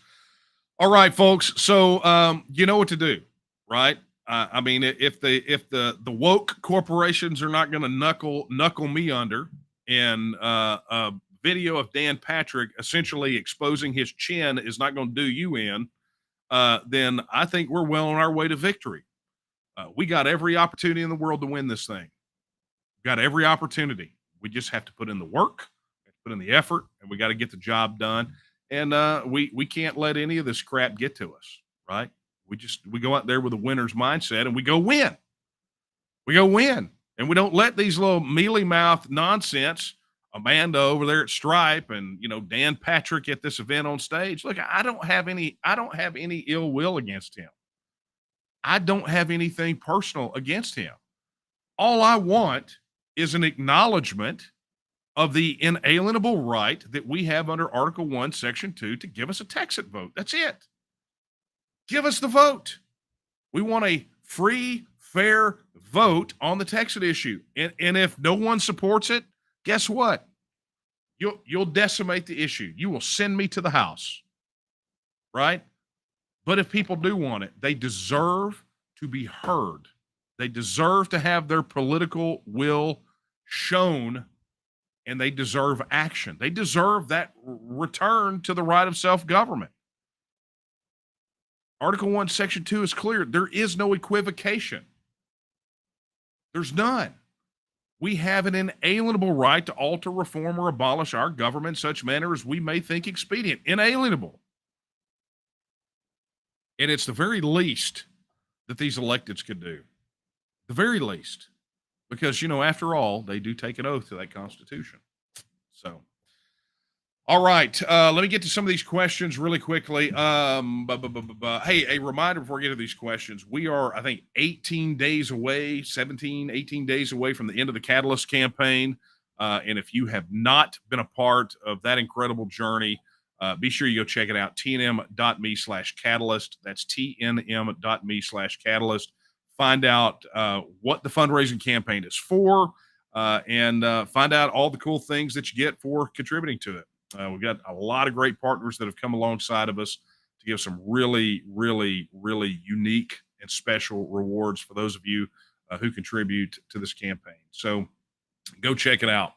All right, folks. So you know what to do, right? I mean, if the woke corporations are not going to knuckle me under, and a video of Dan Patrick essentially exposing his chin is not going to do you in, then I think we're well on our way to victory. We got every opportunity in the world to win this thing. Got every opportunity. We just have to put in the work, put in the effort, and we got to get the job done. And we can't let any of this crap get to us, right? We go out there with a winner's mindset and we go win. We go win. And we don't let these little mealy mouth nonsense, Amanda over there at Stripe and, Dan Patrick at this event on stage. Look, I don't have any ill will against him. I don't have anything personal against him. All I want is an acknowledgement of the inalienable right that we have under Article 1, Section 2 to give us a Texit vote. That's it. Give us the vote. We want a free, fair vote on the Texit issue. And if no one supports it, guess what? You'll decimate the issue. You will send me to the House. Right? But if people do want it, they deserve to be heard. They deserve to have their political will shown, and they deserve action. They deserve that return to the right of self-government. Article 1, Section 2 is clear. There is no equivocation. There's none. We have an inalienable right to alter, reform, or abolish our government in such manner as we may think expedient. Inalienable. And it's the very least that these electeds could do. The very least. Because, after all, they do take an oath to that Constitution. So, all right. Let me get to some of these questions really quickly. Hey, a reminder before we get to these questions. We are, I think, 18 days away from the end of the Catalyst campaign. And if you have not been a part of that incredible journey, be sure you go check it out. tnm.me/catalyst. That's tnm.me/catalyst. Find out what the fundraising campaign is for, and find out all the cool things that you get for contributing to it. We've got a lot of great partners that have come alongside of us to give some really, really, really unique and special rewards for those of you who contribute to this campaign. So go check it out.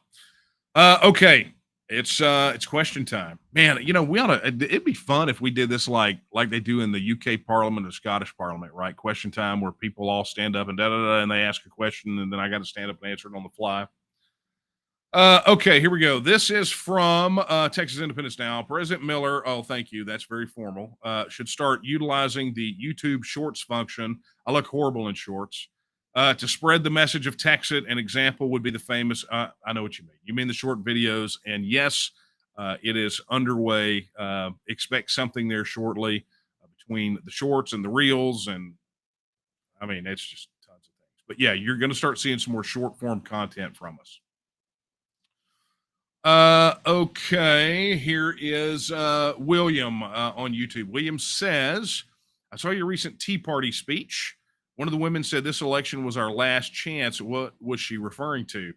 Okay. It's question time, man. We ought to. It'd be fun if we did this like they do in the UK Parliament or Scottish Parliament, right? Question time, where people all stand up and and they ask a question, and then I got to stand up and answer it on the fly. Okay, here we go. This is from Texas Independence Now. President Miller. Oh, thank you. That's very formal. Should start utilizing the YouTube Shorts function. I look horrible in shorts. To spread the message of Texit. An example would be the famous, I know what you mean. You mean the short videos. And yes, it is underway. Expect something there shortly between the shorts and the reels. And I mean, it's just tons of things. But yeah, you're going to start seeing some more short form content from us. Okay, here is William on YouTube. William says, I saw your recent Tea Party speech. One of the women said this election was our last chance. What was she referring to?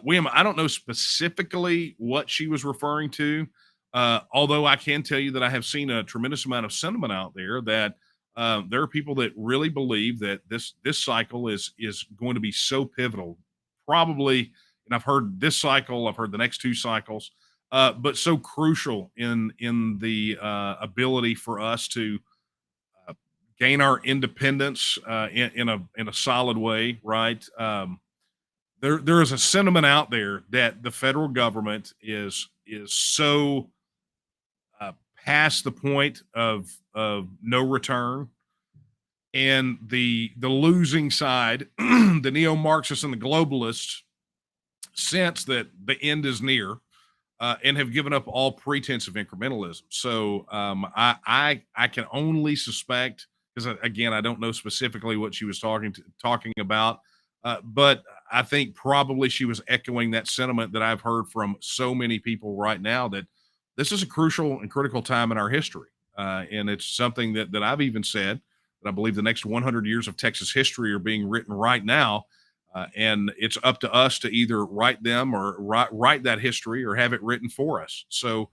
William, I don't know specifically what she was referring to, although I can tell you that I have seen a tremendous amount of sentiment out there that there are people that really believe that this cycle is going to be so pivotal. Probably, and I've heard this cycle, I've heard the next two cycles, but so crucial in the ability for us to gain our independence in a solid way, right? There is a sentiment out there that the federal government is so past the point of no return, and the losing side, the neo-Marxists and the globalists, sense that the end is near, and have given up all pretense of incrementalism. So I can only suspect, because again, I don't know specifically what she was talking about, but I think probably she was echoing that sentiment that I've heard from so many people right now, that this is a crucial and critical time in our history. And it's something that I've even said that I believe the next 100 years of Texas history are being written right now. And it's up to us to either write them or write that history or have it written for us. So,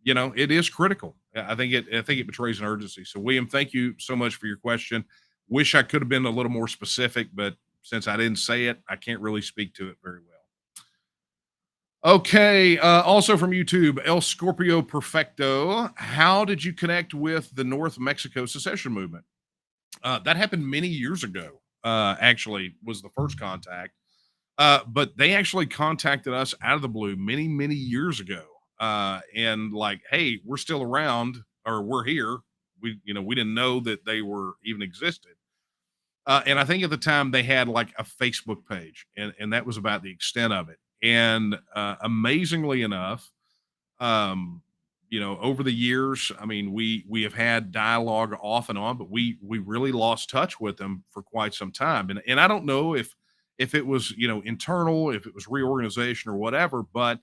it is critical. I think it betrays an urgency. So, William, thank you so much for your question. Wish I could have been a little more specific, but since I didn't say it, I can't really speak to it very well. Okay. Also from YouTube, El Scorpio Perfecto. How did you connect with the North Mexico secession movement? That happened many years ago. Actually was the first contact. But they actually contacted us out of the blue many, many years ago. And like, hey, we're still around, or we're here. We didn't know that they were even existed. And I think at the time they had like a Facebook page, and that was about the extent of it. And amazingly enough, um, over the years, I mean, we have had dialogue off and on, but we really lost touch with them for quite some time. And I don't know if it was internal, if it was reorganization or whatever, but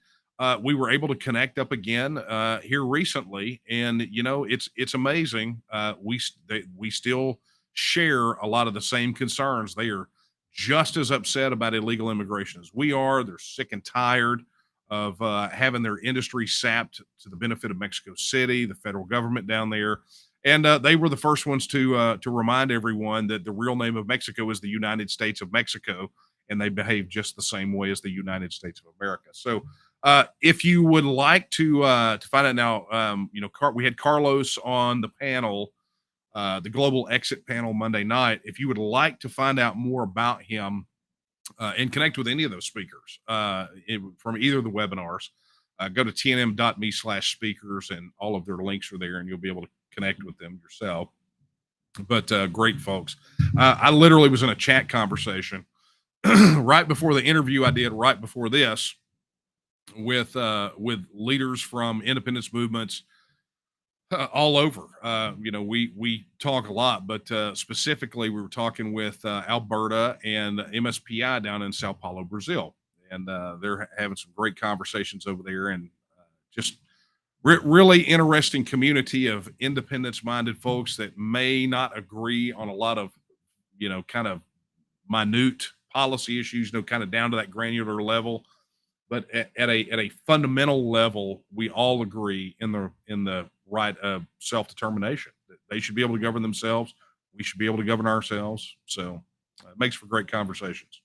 we were able to connect up again here recently, and it's amazing. We still share a lot of the same concerns. They are just as upset about illegal immigration as we are. They're sick and tired of having their industry sapped to the benefit of Mexico City, the federal government down there. And they were the first ones to remind everyone that the real name of Mexico is the United States of Mexico, and they behave just the same way as the United States of America. So, if you would like to find out now, we had Carlos on the panel, the Global Exit panel Monday night. If you would like to find out more about him, and connect with any of those speakers from either of the webinars, go to tnm.me/speakers, and all of their links are there, and you'll be able to connect with them yourself. But great folks. I literally was in a chat conversation right before the interview I did right before this with leaders from independence movements all over. We talk a lot, but specifically, we were talking with Alberta and MSPI down in Sao Paulo, Brazil, and they're having some great conversations over there, and just really interesting community of independence-minded folks that may not agree on a lot of, kind of minute policy issues, kind of down to that granular level. But at a fundamental level, we all agree in the right of self-determination. That they should be able to govern themselves. We should be able to govern ourselves. So it makes for great conversations.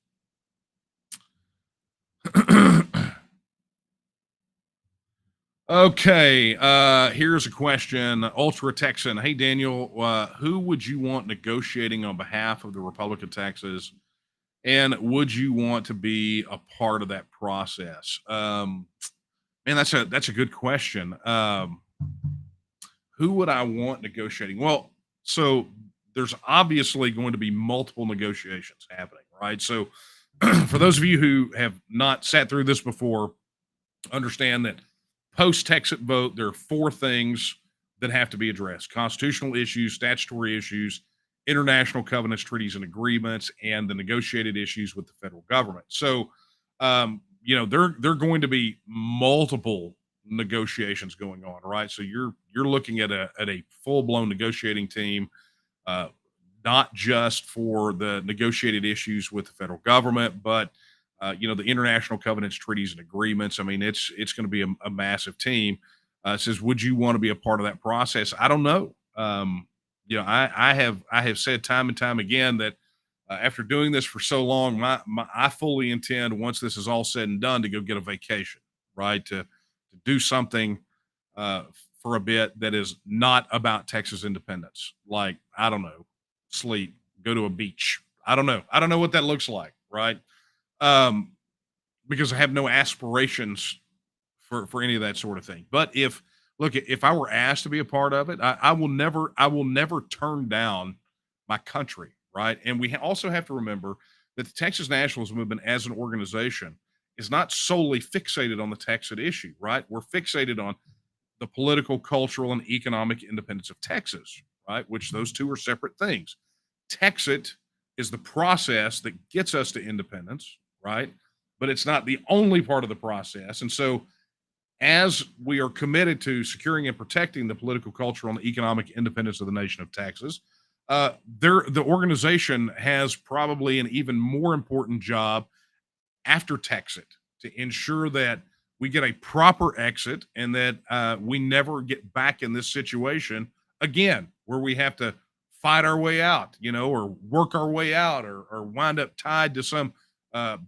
Okay, here's a question. Ultra Texan. Hey, Daniel, who would you want negotiating on behalf of the Republic of Texas? And would you want to be a part of that process? Man, that's a good question. Who would I want negotiating? Well, so there's obviously going to be multiple negotiations happening, right? So for those of you who have not sat through this before, understand that post-Texit vote, there are four things that have to be addressed: constitutional issues, statutory issues, international covenants, treaties, and agreements, and the negotiated issues with the federal government. So, there are going to be multiple negotiations going on, right? So you're looking at a full-blown negotiating team, uh, not just for the negotiated issues with the federal government, but the international covenants, treaties, and agreements. I mean, it's going to be a massive team. Says, would you want to be a part of that process? I don't know. I have said time and time again that after doing this for so long, I fully intend, once this is all said and done, to go get a vacation, right? To do something uh, for a bit that is not about Texas independence. Like, I don't know, sleep, go to a beach. I don't know. I don't know what that looks like, right? Um, because I have no aspirations for any of that sort of thing. But if I were asked to be a part of it, I will never turn down my country, right? And we also have to remember that the Texas nationalism movement as an organization is not solely fixated on the Texas issue, right? We're fixated on the political, cultural, and economic independence of Texas, right? Which those two are separate things. Texas is the process that gets us to independence, right? But it's not the only part of the process. And so, as we are committed to securing and protecting the political, cultural, and economic independence of the nation of Texas, the organization has probably an even more important job after Texas to ensure that we get a proper exit and that we never get back in this situation again, where we have to fight our way out, or work our way out, or wind up tied to some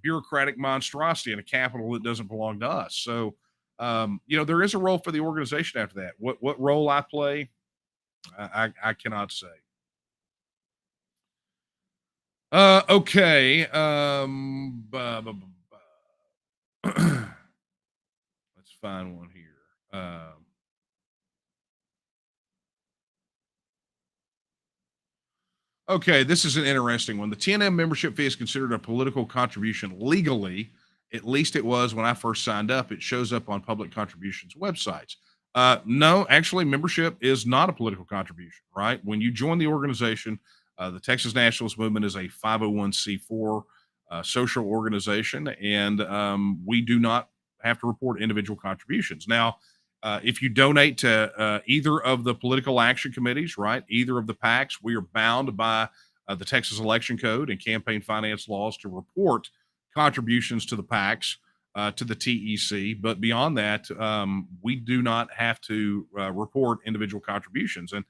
bureaucratic monstrosity in a capital that doesn't belong to us. So, there is a role for the organization after that. What role I play, I cannot say. Okay. Let's find one here. Okay, this is an interesting one. The TNM membership fee is considered a political contribution legally. At least it was when I first signed up. It shows up on public contributions websites. No, actually, membership is not a political contribution, right? When you join the organization, the Texas Nationalist Movement is a 501c4 social organization, and we do not have to report individual contributions. Now, if you donate to either of the political action committees, right, either of the PACs, we are bound by the Texas Election Code and campaign finance laws to report contributions to the PACs, to the TEC. But beyond that, we do not have to report individual contributions. And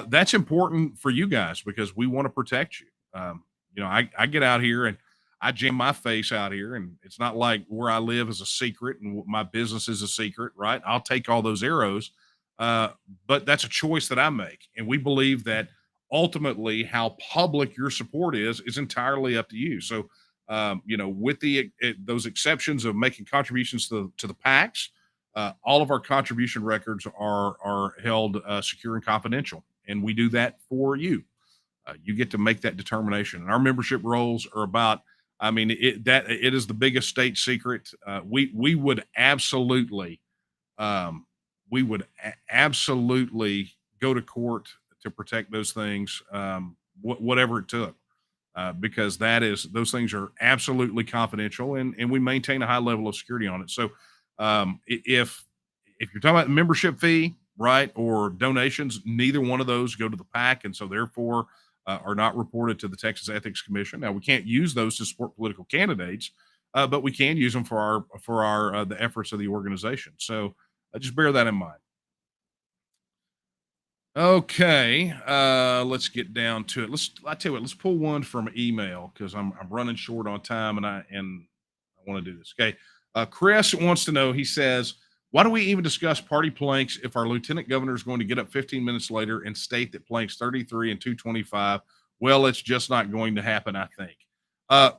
that's important for you guys because we want to protect you. I get out here and I jam my face out here, and it's not like where I live is a secret and my business is a secret, right? I'll take all those arrows, uh, but that's a choice that I make, and we believe that ultimately how public your support is entirely up to you. So, with those exceptions of making contributions to the PACs, all of our contribution records are held secure and confidential, and we do that for you. You get to make that determination. And our membership rolls are about, I mean, it is the biggest state secret. We would absolutely, um, absolutely go to court to protect those things, whatever it took, because those things are absolutely confidential, and we maintain a high level of security on it. So, if you're talking about membership fee, right, or donations, neither one of those go to the PAC, and so therefore are not reported to the Texas Ethics Commission. Now, we can't use those to support political candidates, but we can use them for our the efforts of the organization. So just bear that in mind. Okay, let's get down to it. I tell you what, let's pull one from email because I'm running short on time and I want to do this. Okay, Chris wants to know. He says, "Why do we even discuss party planks if our lieutenant governor is going to get up 15 minutes later and state that planks 33 and 225? Well, it's just not going to happen. I think uh,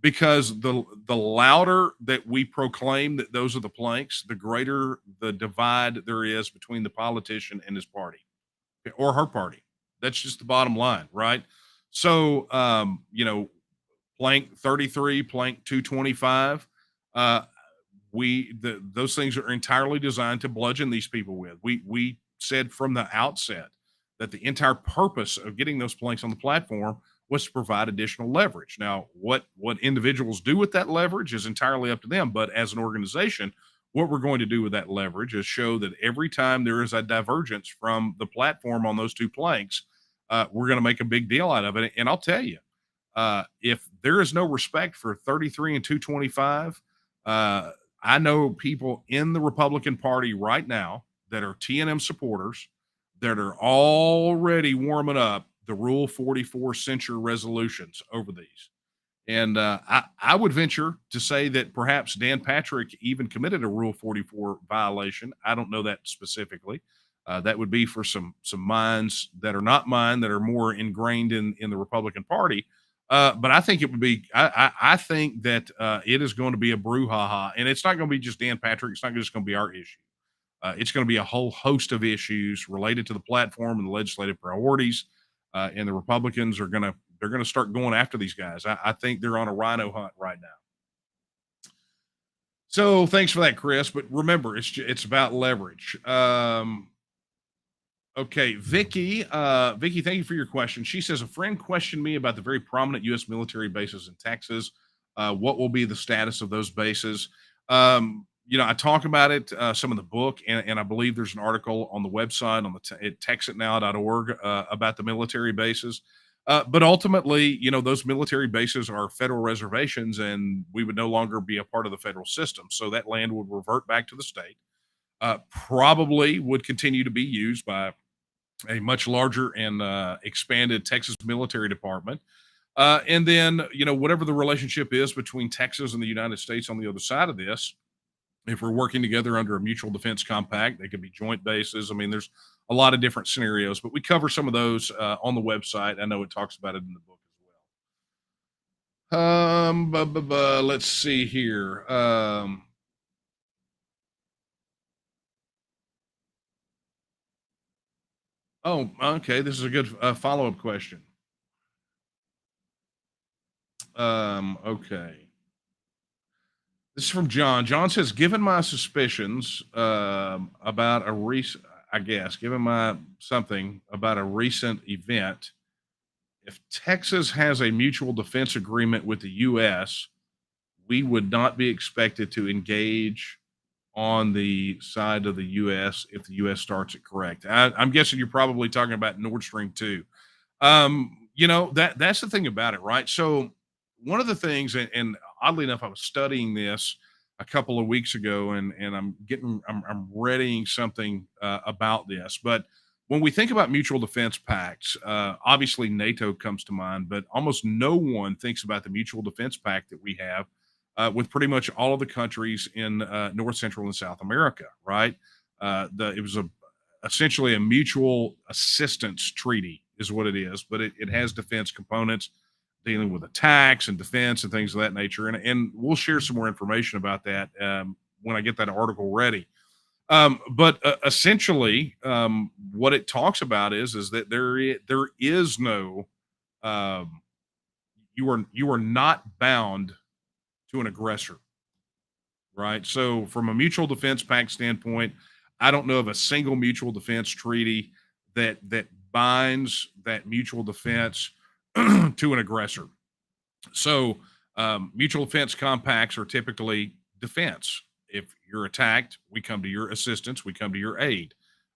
because the louder that we proclaim that those are the planks, the greater the divide there is between the politician and his party or her party. That's just the bottom line, right? So, plank 33, plank 225, uh, those things are entirely designed to bludgeon these people with. We said from the outset that the entire purpose of getting those planks on the platform was to provide additional leverage. Now, what individuals do with that leverage is entirely up to them. But as an organization, what we're going to do with that leverage is show that every time there is a divergence from the platform on those two planks, we're going to make a big deal out of it. And I'll tell you, if there is no respect for 33 and 225, I know people in the Republican Party right now that are TNM supporters that are already warming up the Rule 44 censure resolutions over these. And I would venture to say that perhaps Dan Patrick even committed a Rule 44 violation. I don't know that specifically. That would be for some minds that are not mine, that are more ingrained in the Republican Party. But I think it would be. I think that it is going to be a brouhaha, and it's not going to be just Dan Patrick. It's not just going to be our issue. It's going to be a whole host of issues related to the platform and the legislative priorities. And the Republicans they're going to start going after these guys. I think they're on a rhino hunt right now. So thanks for that, Chris. But remember, it's about leverage. Okay, Vicky. Vicky, thank you for your question. She says a friend questioned me about the very prominent U.S. military bases in Texas. What will be the status of those bases? I talk about it some in the book, and I believe there's an article on the website on at texitnow.org about the military bases. But ultimately, those military bases are federal reservations, and we would no longer be a part of the federal system. So that land would revert back to the state. Probably would continue to be used by a much larger and expanded Texas military department. And then, whatever the relationship is between Texas and the United States on the other side of this, if we're working together under a mutual defense compact, they could be joint bases. I mean, there's a lot of different scenarios, but we cover some of those on the website. I know it talks about it in the book as well. Let's see here. Oh, okay. This is a good follow-up question. Okay. This is from John. John says, given my suspicions about a recent, I guess, given my something about a recent event, if Texas has a mutual defense agreement with the U.S., we would not be expected to engage on the side of the U.S. if the U.S. starts it correct. I'm guessing you're probably talking about Nord Stream 2. That's the thing about it, right? So one of the things, and oddly enough, I was studying this a couple of weeks ago, and I'm readying something about this. But when we think about mutual defense pacts, obviously NATO comes to mind, but almost no one thinks about the mutual defense pact that we have with pretty much all of the countries in North, Central, and South America, right? It was essentially a mutual assistance treaty is what it is, but it has defense components dealing with attacks and defense and things of that nature. And we'll share some more information about that when I get that article ready. But essentially, what it talks about is that there is no you are not bound to an aggressor, right? So from a mutual defense pact standpoint, I don't know of a single mutual defense treaty that binds that mutual defense to an aggressor. So mutual defense compacts are typically defense. If you're attacked, we come to your assistance, we come to your aid.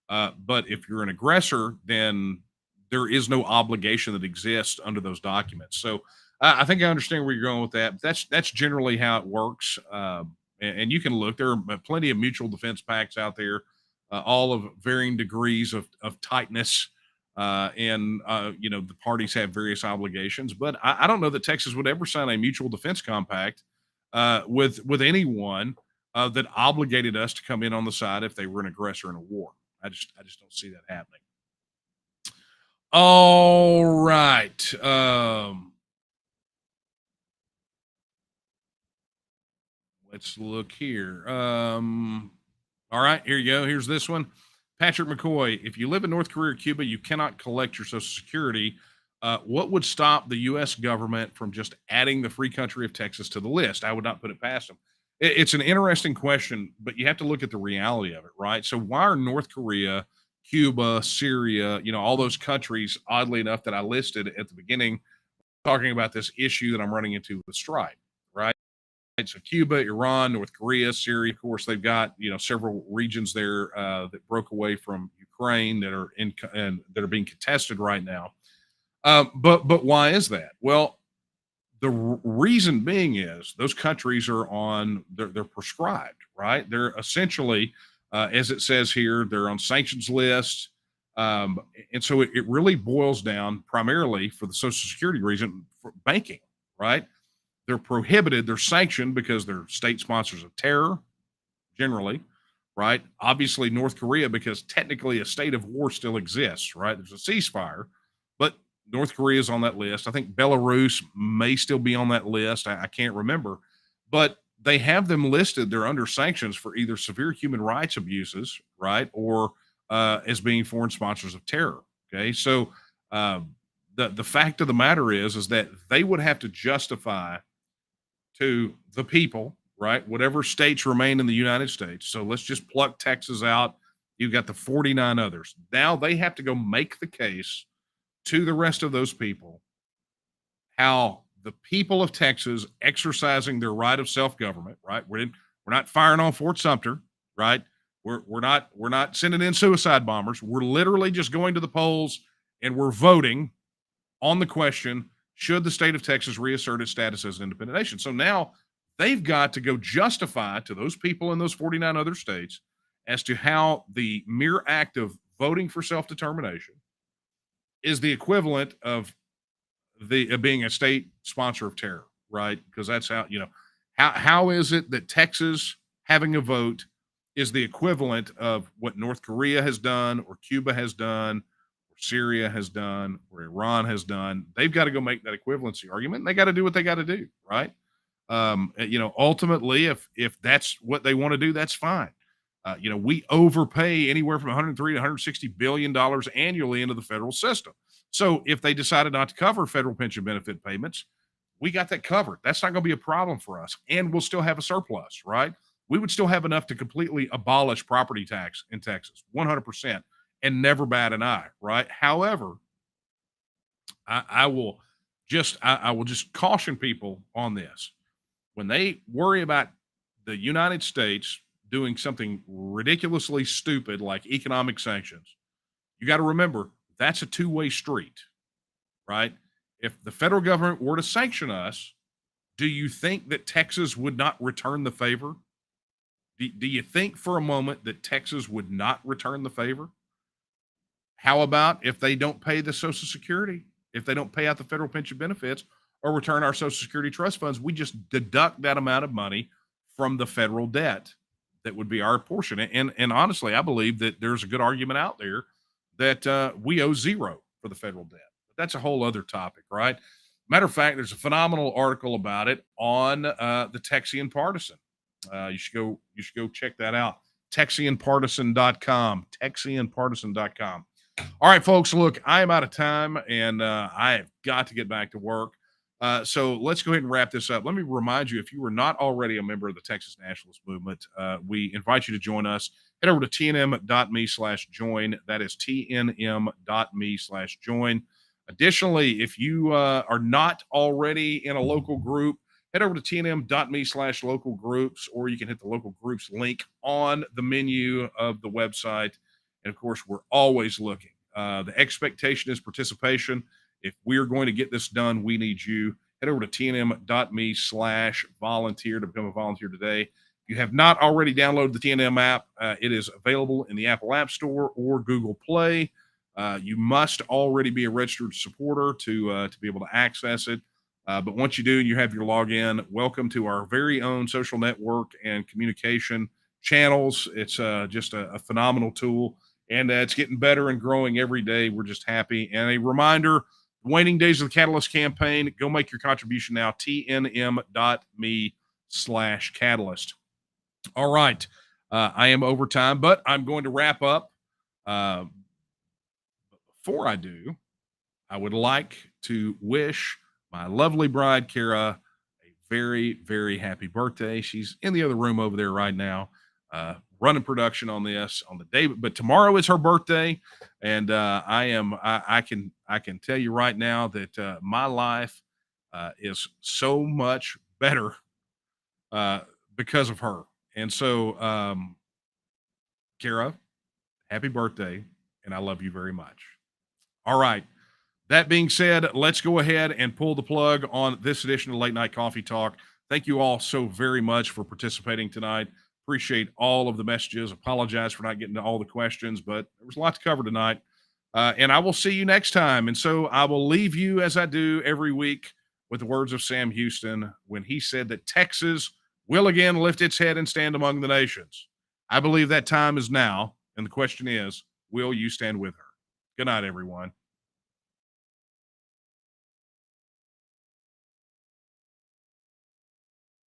But if you're an aggressor, then there is no obligation that exists under those documents. So I think I understand where you're going with that. That's generally how it works. And you can look, there are plenty of mutual defense pacts out there, all of varying degrees of tightness. The parties have various obligations, but I don't know that Texas would ever sign a mutual defense compact with anyone that obligated us to come in on the side if they were an aggressor in a war. I just don't see that happening. All right. Let's look here. All right, here you go. Here's this one. Patrick McCoy, if you live in North Korea or Cuba, you cannot collect your Social Security. What would stop the U.S. government from just adding the free country of Texas to the list? I would not put it past them. It's an interesting question, but you have to look at the reality of it, right? So why are North Korea, Cuba, Syria, all those countries, oddly enough, that I listed at the beginning, talking about this issue that I'm running into with stripe, right? So Cuba, Iran, North Korea, Syria, of course, they've got several regions there that broke away from Ukraine that are that are being contested right now. But why is that? Well, the reason being is those countries are they're prescribed, right? They're essentially, as it says here, they're on sanctions lists. And so it really boils down primarily for the Social Security reason for banking, right? They're prohibited, they're sanctioned because they're state sponsors of terror, generally, right? Obviously, North Korea, because technically a state of war still exists, right? There's a ceasefire, but North Korea is on that list. I think Belarus may still be on that list. I can't remember, but they have them listed. They're under sanctions for either severe human rights abuses, right? Or as being foreign sponsors of terror. Okay. So the fact of the matter is that they would have to justify to the people, right? Whatever states remain in the United States. So let's just pluck Texas out. You've got the 49 others. Now they have to go make the case to the rest of those people how the people of Texas exercising their right of self-government, right? We're not firing on Fort Sumter, right? We're not sending in suicide bombers. We're literally just going to the polls and we're voting on the question, should the state of Texas reassert its status as an independent nation? So now they've got to go justify to those people in those 49 other states as to how the mere act of voting for self-determination is the equivalent of being a state sponsor of terror, right? Because that's how is it that Texas having a vote is the equivalent of what North Korea has done or Cuba has done Syria has done, or Iran has done? They've got to go make that equivalency argument. And they got to do what they got to do, right? Ultimately, if that's what they want to do, that's fine. We overpay anywhere from 103 to 160 billion dollars annually into the federal system. So if they decided not to cover federal pension benefit payments, we got that covered. That's not going to be a problem for us. And we'll still have a surplus, right? We would still have enough to completely abolish property tax in Texas, 100%, and never bat an eye, right? However, I will just caution people on this. When they worry about the United States doing something ridiculously stupid like economic sanctions, you got to remember that's a two-way street, right? If the federal government were to sanction us, do you think that Texas would not return the favor? Do you think for a moment that Texas would not return the favor? How about if they don't pay the Social Security, if they don't pay out the federal pension benefits or return our Social Security trust funds, we just deduct that amount of money from the federal debt that would be our portion. And honestly, I believe that there's a good argument out there that we owe zero for the federal debt. But that's a whole other topic, right? Matter of fact, there's a phenomenal article about it on the Texian Partisan. You should go check that out. TexianPartisan.com. TexianPartisan.com. All right, folks, look, I am out of time and I have got to get back to work. So let's go ahead and wrap this up. Let me remind you, if you were not already a member of the Texas Nationalist Movement, we invite you to join us. Head over to tnm.me/join. That is tnm.me/join. Additionally, if you are not already in a local group, head over to tnm.me/local groups, or you can hit the local groups link on the menu of the website. And of course, we're always looking. The expectation is participation. If we're going to get this done, we need you. Head over to tnm.me/volunteer to become a volunteer today. If you have not already downloaded the TNM app, it is available in the Apple App Store or Google Play. You must already be a registered supporter to be able to access it. But once you do, you have your login. Welcome to our very own social network and communication channels. It's just a phenomenal tool, and it's getting better and growing every day. We're just happy. And a reminder, the waning days of the Catalyst campaign, go make your contribution now, tnm.me/catalyst. All right. I am over time, but I'm going to wrap up. Before I do, I would like to wish my lovely bride, Kara, a very, very happy birthday. She's in the other room over there right now, running production on this on the day, but tomorrow is her birthday. And I can tell you right now that my life is so much better because of her. And so, Kara, happy birthday, and I love you very much. All right. That being said, let's go ahead and pull the plug on this edition of Late Night Coffee Talk. Thank you all so very much for participating tonight. Appreciate all of the messages. Apologize for not getting to all the questions, but there was a lot to cover tonight. And I will see you next time. And so I will leave you, as I do every week, with the words of Sam Houston when he said that Texas will again lift its head and stand among the nations. I believe that time is now. And the question is, will you stand with her? Good night, everyone.